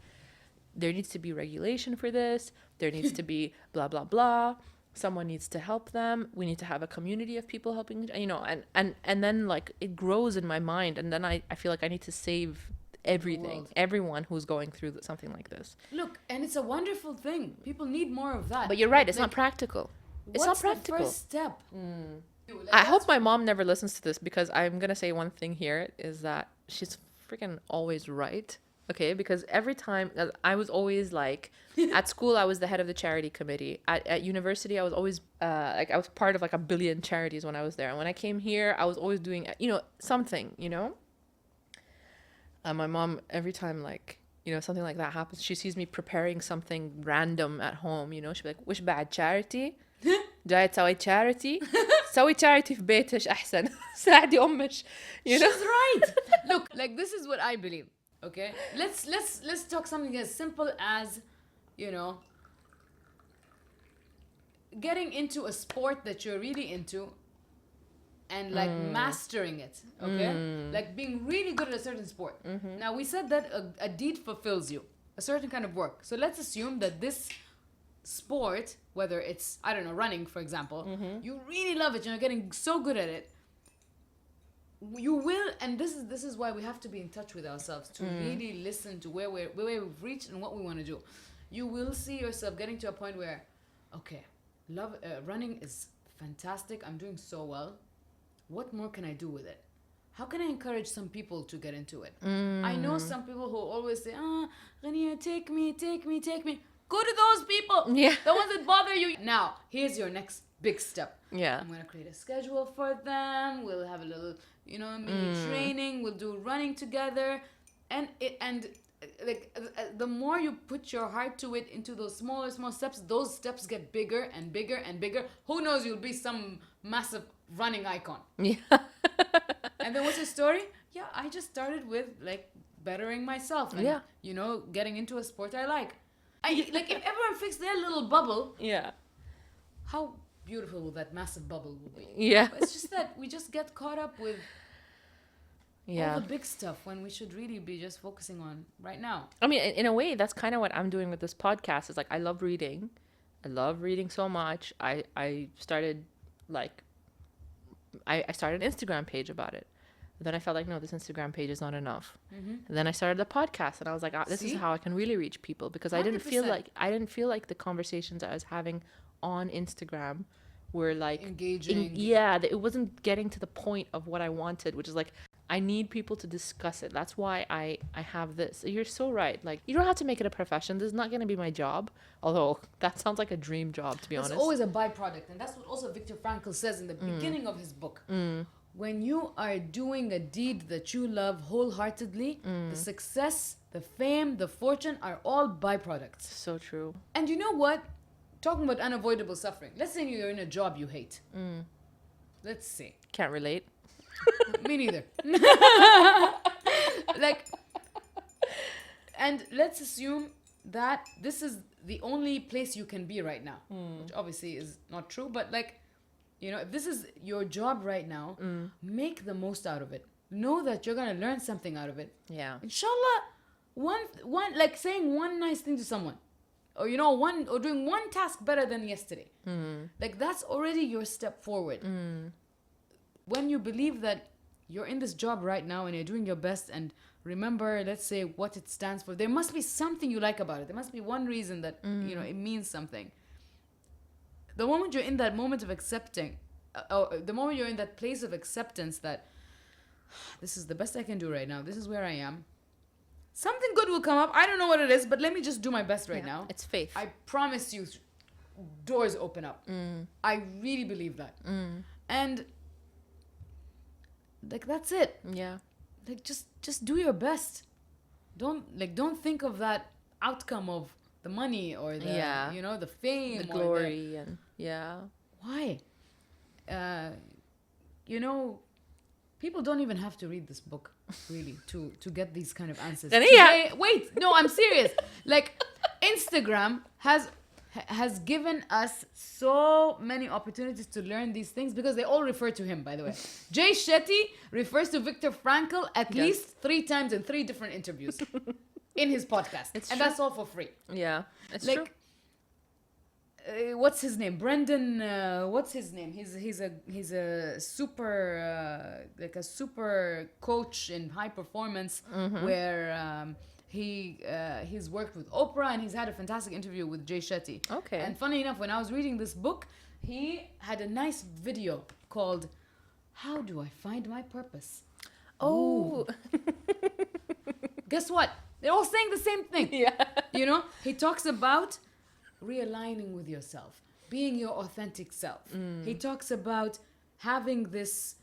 there needs to be regulation for this. There needs to be blah, blah, blah. Someone needs to help them. We need to have a community of people helping, and then it grows in my mind. And then I feel like I need to save everything, everyone who's going through something like this. Look, and it's a wonderful thing. People need more of that. But you're right. It's not practical. It's not practical. What's the first step? I hope my mom never listens to this, because I'm going to say one thing here is that she's freaking always right. Okay, because every time I was always at school, I was the head of the charity committee. At university, I was always I was part of a billion charities when I was there. And when I came here, I was always doing something. My mom, every time something like that happens, she sees me preparing something random at home. She'll be like, "وش بعد charity? جاي تسوي charity? سوي charity في بيتش أحسن. ساعدي أمك." She's right. Look, this is what I believe. Okay, let's talk something as simple as, getting into a sport that you're really into and mastering it. Okay, being really good at a certain sport. Now we said that a deed fulfills you, a certain kind of work. So let's assume that this sport, whether it's, I don't know, running, for example, you really love it, you're getting so good at it. You will, and this is why we have to be in touch with ourselves to really listen to where we've reached and what we want to do. You will see yourself getting to a point where, okay, running is fantastic. I'm doing so well. What more can I do with it? How can I encourage some people to get into it? I know some people who always say, Ghaniya, take me. Go to those people. Yeah. The ones that bother you. Now, here's your next big step. Yeah. I'm going to create a schedule for them. We'll have a little, mini training. We'll do running together. And the more you put your heart to it, into those small steps, those steps get bigger and bigger and bigger. Who knows, you'll be some massive running icon. Yeah. And then what's your story? Yeah, I just started with bettering myself and, getting into a sport I like. If everyone fixed their little bubble, yeah, how beautiful will that massive bubble be? Yeah. But it's just that we just get caught up with all the big stuff when we should really be just focusing on right now. I mean, in a way, that's kind of what I'm doing with this podcast. Is I love reading. I love reading so much. I started I started an Instagram page about it. then I felt like, no, this Instagram page is not enough. And then I started the podcast, and I was like, this is how I can really reach people, because I didn't feel like the conversations I was having on Instagram were like engaging. It wasn't getting to the point of what I wanted, which is like, I need people to discuss it. That's why I have this. You're so right. Like, you don't have to make it a profession. This is not going to be my job. Although that sounds like a dream job, to be honest. It's always a byproduct. And that's what also Viktor Frankl says in the beginning of his book. When you are doing a deed that you love wholeheartedly, the success, the fame, the fortune are all byproducts. So true. And you know what? Talking about unavoidable suffering. Let's say you're in a job you hate. Let's say. Can't relate. Me neither. Like, and let's assume that this is the only place you can be right now, which obviously is not true, but like, you know, if this is your job right now, make the most out of it. Know that you're gonna learn something out of it. Yeah. Inshallah, one like saying one nice thing to someone, or you know, doing one task better than yesterday. Like, that's already your step forward. When you believe that you're in this job right now and you're doing your best, and remember, let's say, what it stands for, there must be something you like about it. There must be one reason that, you know, it means something. The moment you're in that moment of accepting, the moment you're in that place of acceptance that this is the best I can do right now, this is where I am, something good will come up. I don't know what it is, but let me just do my best right now. It's faith. I promise you, doors open up. I really believe that. And like, that's it. Yeah. Like, just do your best. Don't think of that outcome of the money or the you know, the fame, the glory, and why? You know, people don't even have to read this book really to get these kind of answers. Wait, no, I'm serious. Like, Instagram has given us so many opportunities to learn these things, because they all refer to him, by the way. Jay Shetty refers to Viktor Frankl at least 3 times in 3 different interviews in his podcast. That's all for free. Yeah, it's like, true. What's his name? Brendan. What's his name? He's a super like a super coach in high performance, where he's worked with Oprah, and he's had a fantastic interview with Jay Shetty. Okay. And funny enough, when I was reading this book, he had a nice video called "How Do I Find My Purpose?" Oh. Guess what? They're all saying the same thing. Yeah. You know, he talks about realigning with yourself, being your authentic self. He talks about having this,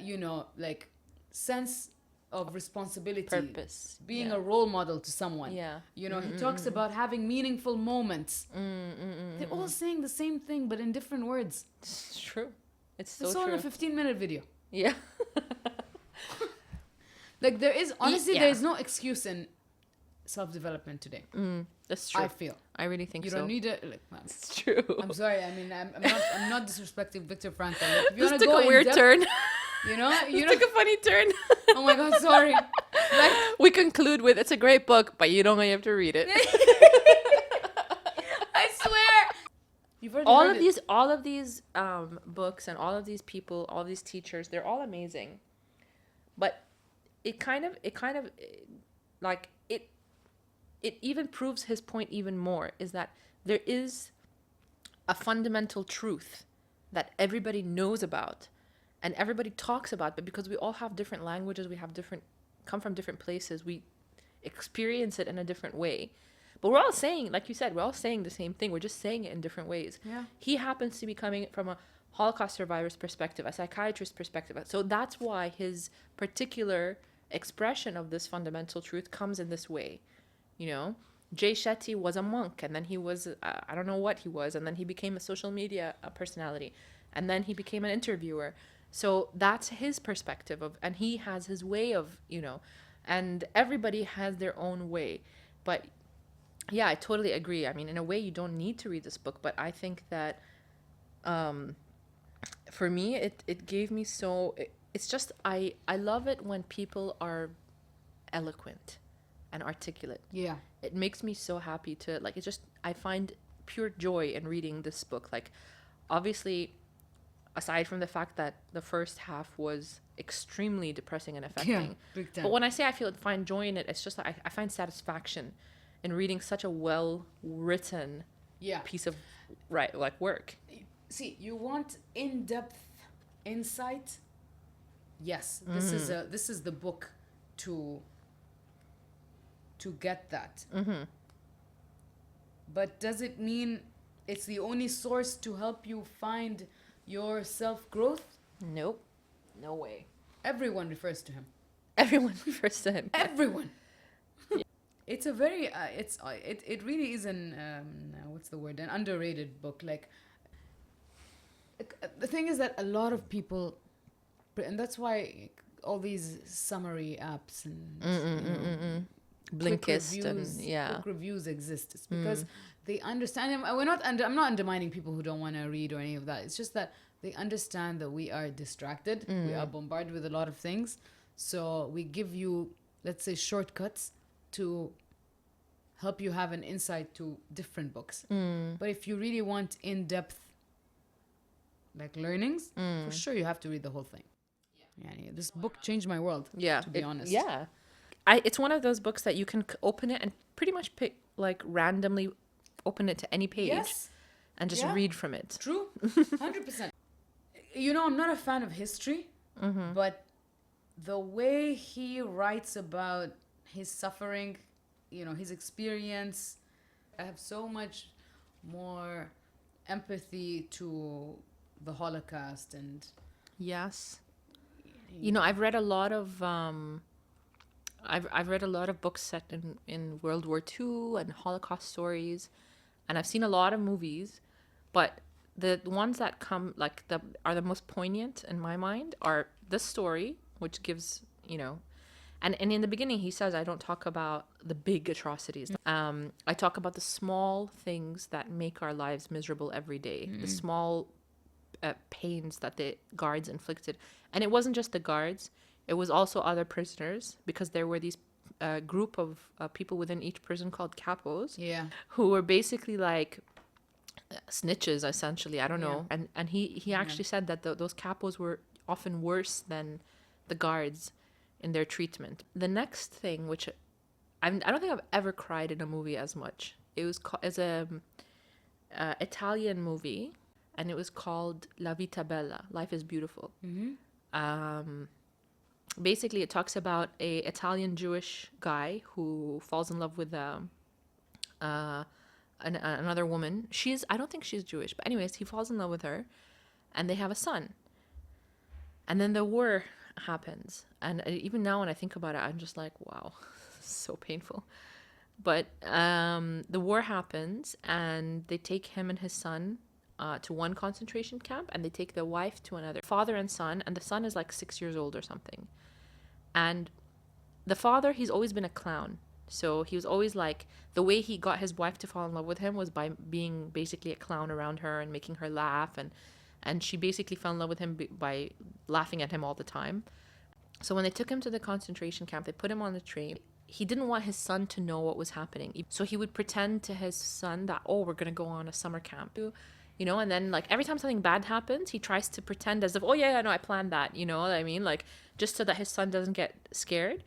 you know, like, sense of responsibility, purpose, being a role model to someone. Yeah. You know, he talks about having meaningful moments. They're all saying the same thing, but in different words. It's true. It's all true. in a 15-minute video. Yeah. Like, there is, honestly, there is no excuse in self-development today. That's true. I feel. I really think you so. don't need it. Like, it's true. I'm sorry. I mean, I'm not disrespecting Viktor Frankl. Like, if you This wanna took go a weird turn. You know, took a funny turn. Oh my God, sorry. Like, we conclude with, it's a great book, but you don't have to read it. I swear. You've already all heard of it. these books and all of these people, all these teachers, they're all amazing. But it kind of like it even proves his point even more, is that there is a fundamental truth that everybody knows about and everybody talks about, but because we all have different languages, come from different places, we experience it in a different way. But we're all saying, like you said, we're all saying the same thing. We're just saying it in different ways. Yeah. He happens to be coming from a Holocaust survivor's perspective, a psychiatrist's perspective. So that's why his particular expression of this fundamental truth comes in this way. You know, Jay Shetty was a monk, and then he was, I don't know what he was, and then he became a social media personality, and then he became an interviewer. So that's his perspective and he has his way of, you know, and everybody has their own way. But yeah, I totally agree. I mean, in a way, you don't need to read this book, but I think that for me, it gave me it's just, I love it when people are eloquent and articulate. Yeah. It makes me so happy to, like, I find pure joy in reading this book. Like, obviously, aside from the fact that the first half was extremely depressing and affecting. big time. But when I say find joy in it, it's just that I find satisfaction in reading such a well written piece of work. See, you want in-depth insight. Yes, this is the book to get that. But does it mean it's the only source to help you find your self-growth? Nope. No way. Everyone refers to him. Everyone refers to him. Everyone. It's a very it really is an what's the word, an underrated book. Like, the thing is that a lot of people, and that's why all these summary apps and Blinkist book reviews exist. It's because they understand him. I'm not undermining people who don't want to read or any of that. It's just that they understand that we are distracted. We are bombarded with a lot of things. So we give you, let's say, shortcuts to help you have an insight to different books. But if you really want in-depth like learnings, for sure you have to read the whole thing. Yeah, this book changed my world. To be honest. Yeah, it's one of those books that you can open it and pretty much pick, like, randomly open it to any page and just read from it. True, 100%. You know, I'm not a fan of history, but the way he writes about his suffering, you know, his experience, I have so much more empathy to the Holocaust. And yes, you know, I've read a lot of I've read a lot of books set in World War II and Holocaust stories, and I've seen a lot of movies, but the ones that come are the most poignant in my mind are this story, which gives, you know, and in the beginning he says, I don't talk about the big atrocities. I talk about the small things that make our lives miserable every day, the small pains that the guards inflicted. And it wasn't just the guards, it was also other prisoners, because there were these group of people within each prison called capos, who were basically like snitches, essentially. I don't know. And he actually said that those capos were often worse than the guards in their treatment. The next thing, which I don't think I've ever cried in a movie as much. It was as a Italian movie, and it was called La Vita Bella, Life is Beautiful. Basically, it talks about a Italian Jewish guy who falls in love with another woman. I don't think she's Jewish, but anyways, he falls in love with her, and they have a son. And then the war happens, and even now when I think about it, I'm just like, wow, so painful. But the war happens, and they take him and his son to one concentration camp, and they take the wife to another. Father and son, and the son is like 6 years old or something. And the father, he's always been a clown. So he was always like, the way he got his wife to fall in love with him was by being basically a clown around her and making her laugh. And she basically fell in love with him by laughing at him all the time. So when they took him to the concentration camp, they put him on the train. He didn't want his son to know what was happening. So he would pretend to his son that, oh, we're going to go on a summer camp. You know, and then, like, every time something bad happens, he tries to pretend as if, oh, yeah, no, I planned that. You know what I mean? Like, just so that his son doesn't get scared.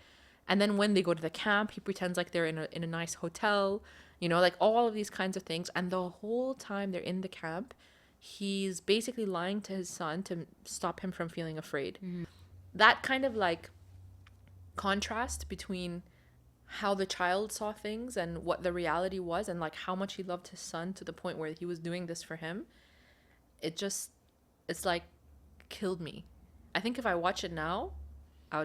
And then when they go to the camp, he pretends like they're in a nice hotel, you know, like all of these kinds of things. And the whole time they're in the camp, he's basically lying to his son to stop him from feeling afraid. That kind of like contrast between how the child saw things and what the reality was, and like how much he loved his son to the point where he was doing this for him, it's like killed me. I think if I watch it now, I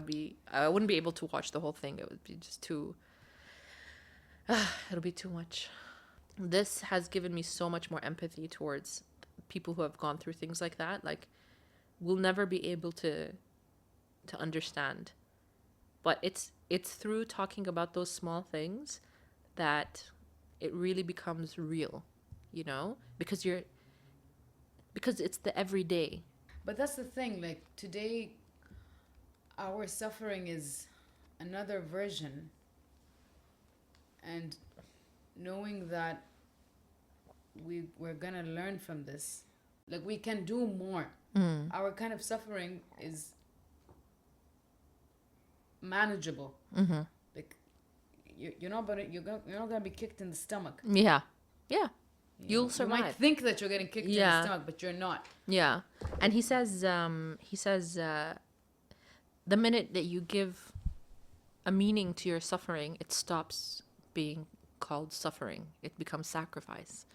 wouldn't be able to watch the whole thing. It would be just it'll be too much. This has given me so much more empathy towards people who have gone through things like that. Like, we'll never be able to understand, but it's through talking about those small things that it really becomes real, you know, because it's the everyday. But that's the thing, like, today our suffering is another version, and knowing that we're gonna learn from this, like, we can do more Our kind of suffering is manageable. Like you're not gonna be kicked in the stomach. Yeah. Yeah. You You'll know? survive. You might think that you're getting kicked in the stomach, but you're not. Yeah. And he says, the minute that you give a meaning to your suffering, it stops being called suffering. It becomes sacrifice.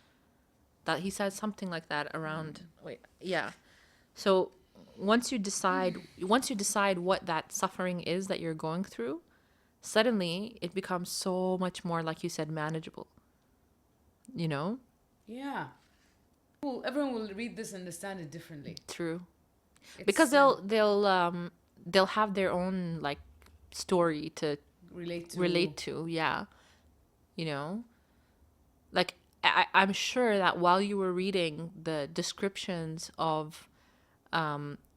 That he says something like that around. Wait, yeah. So once you decide what that suffering is that you're going through, suddenly it becomes so much more, like you said, manageable. You know? Yeah. Well, everyone will read this and understand it differently. True. It's, Because they'll have their own like story to relate to. Yeah. You know? Like I'm sure that while you were reading the descriptions of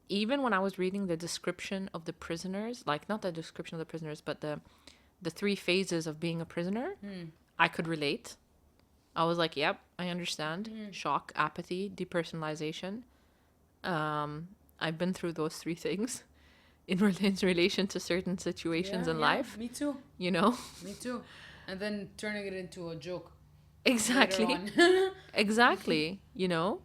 even when I was reading the description of the prisoners, like not the description of the prisoners, but the 3 phases of being a prisoner, I could relate. I was like, yep, I understand. Shock, apathy, depersonalization. I've been through those 3 things in relation to certain situations in life. Me too. You know? Me too. And then turning it into a joke. Exactly. Exactly. You know?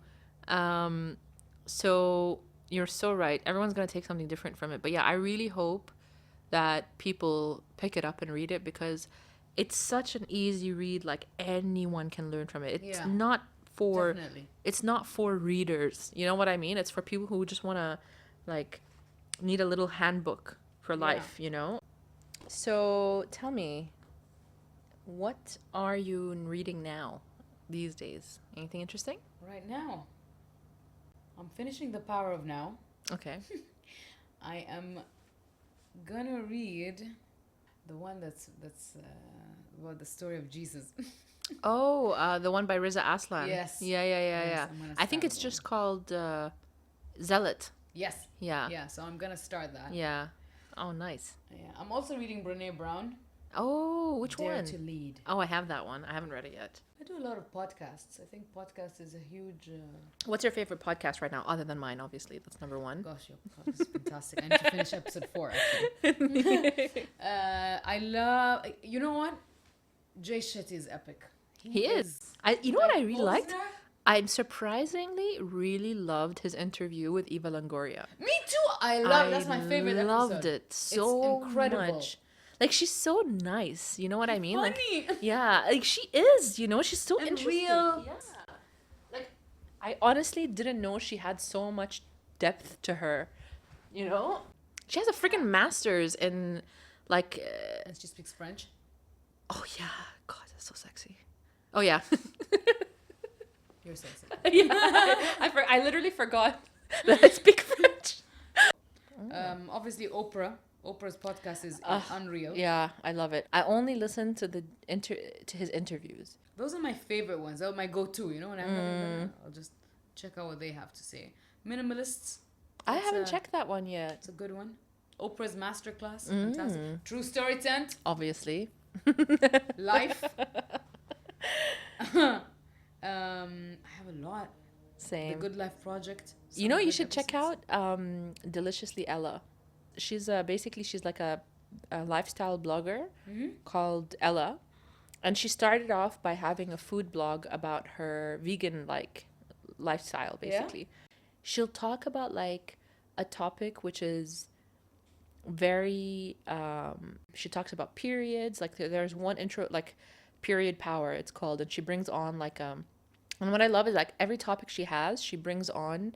So you're so right. Everyone's going to take something different from it. But yeah, I really hope that people pick it up and read it, because it's such an easy read. Like anyone can learn from it. It's not for readers. You know what I mean? It's for people who just want to like need a little handbook for life, you know? So tell me, what are you reading now these days? Anything interesting? Right now, I'm finishing The Power of Now. Okay. I am gonna read the one that's about the story of Jesus. Oh, the one by Reza Aslan. Yes. Yeah. I think it's just called Zealot. Yes. Yeah. Yeah, so I'm gonna start that. Yeah. Oh, nice. Yeah. I'm also reading Brene Brown. Oh, which Dare one? to Lead. Oh, I have that one. I haven't read it yet. I do a lot of podcasts. I think podcast is a huge... What's your favorite podcast right now? Other than mine, obviously. That's number 1. Gosh, your podcast is fantastic. I need to finish episode 4, actually. I love... You know what? Jay Shetty is epic. He is. You know what I really liked? I surprisingly really loved his interview with Eva Longoria. Me too. That's my favorite episode. I loved it so it's incredible. much. Like, she's so nice. You know what I mean? Funny. Like, yeah, like she is. You know, she's so and interesting. real. Yeah. Like, I honestly didn't know she had so much depth to her. You know, she has a freaking master's in, like. And she speaks French. Oh yeah, God, that's so sexy. Oh yeah. You're sexy. Yeah, I literally forgot that I speak French. Obviously, Oprah's podcast is unreal. Yeah, I love it. I only listen to to his interviews. Those are my favorite ones. Those are my go-to. You know, when I'll just check out what they have to say. Minimalists. I haven't checked that one yet. It's a good one. Oprah's masterclass. Fantastic. True story tent. Obviously. Life. I have a lot. Same. The Good Life Project. You know, you should check out Deliciously Ella. She's she's like a lifestyle blogger called Ella, and she started off by having a food blog about her vegan like lifestyle. Basically, she'll talk about like a topic which is very. She talks about periods. Like there's one intro like period power it's called, and she brings on like and what I love is like every topic she has, she brings on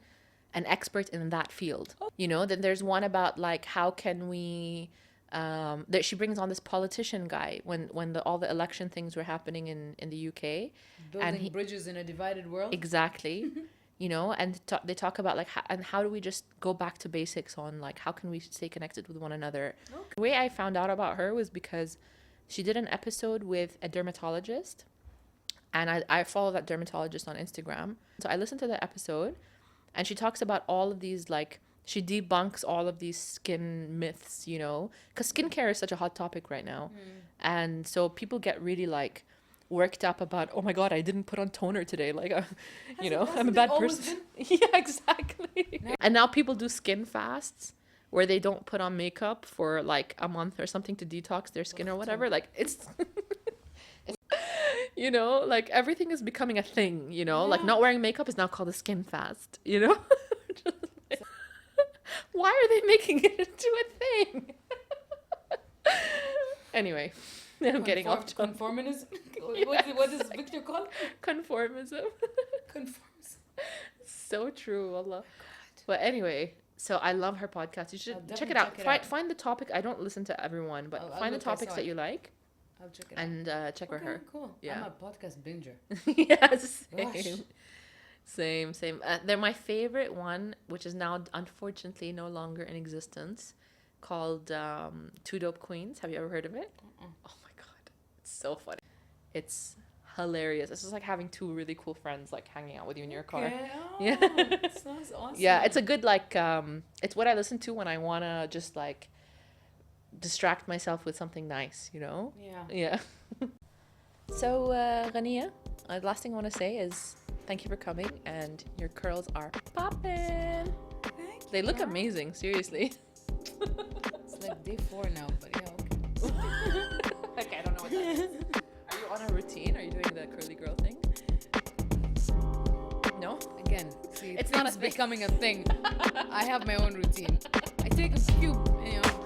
an expert in that field. You know, then there's one about like how can we that she brings on this politician guy when all the election things were happening in the UK. Building bridges in a divided world. Exactly. You know, and they talk about like how do we just go back to basics on like how can we stay connected with one another. Okay. The way I found out about her was because she did an episode with a dermatologist, and I follow that dermatologist on Instagram. So I listened to the episode, and she talks about all of these, like, she debunks all of these skin myths, you know, because skincare is such a hot topic right now. And so people get really like, worked up about, oh my God, I didn't put on toner today. Like, you know, I'm a it bad always person. Yeah, exactly. And now people do skin fasts where they don't put on makeup for like a month or something to detox their skin or whatever. Like, it's, you know, like everything is becoming a thing, you know, like not wearing makeup is now called a skin fast, you know? Why are they making it into a thing? Anyway, I'm getting off topic. Conformism. Yeah, what does Victor call it? Conformism. Conformism. So true, Allah. But anyway, so I love her podcast. You should I'll check it definitely out. check it Find the topic. I don't listen to everyone, but I'll find the look, I topics saw that it. you like I'll check it out. and check with her. Cool. Yeah. I'm a podcast binger. Yes, Gosh. same. They're my favorite one, which is now unfortunately no longer in existence, called Two Dope Queens. Have you ever heard of it? Oh my God, it's so funny. It's hilarious. It's just like having two really cool friends like hanging out with you in your car. Yeah. That sounds awesome. Yeah, it's a good like it's what I listen to when I wanna just like distract myself with something nice, you know? Yeah. So Ghaniya, the last thing I want to say is thank you for coming, and your curls are poppin'. They look amazing, seriously. It's like day 4 now, but yeah, okay. Okay, I don't know what that is. Are you on a routine? Are you doing the curly girl thing? No? Again, see, It's not a thing. becoming a thing. I have my own routine. I take a few, you know.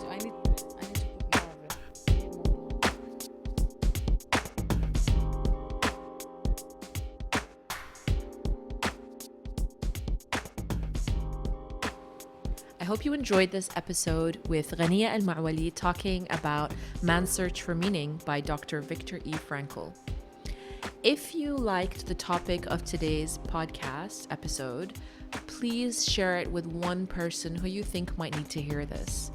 I need to put more of it. I hope you enjoyed this episode with Ghaniya Al Maawali talking about Man's Search for Meaning by Dr. Viktor E. Frankl. If you liked the topic of today's podcast episode, please share it with one person who you think might need to hear this.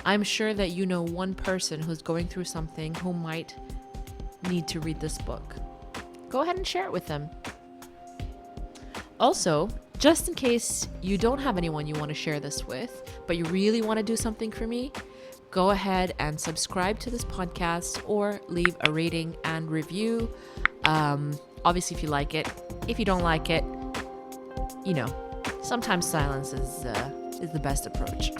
I'm sure that you know one person who's going through something who might need to read this book. Go ahead and share it with them. Also, just in case you don't have anyone you want to share this with, but you really want to do something for me, go ahead and subscribe to this podcast or leave a rating and review. Obviously, if you like it. If you don't like it, you know, sometimes silence is the best approach.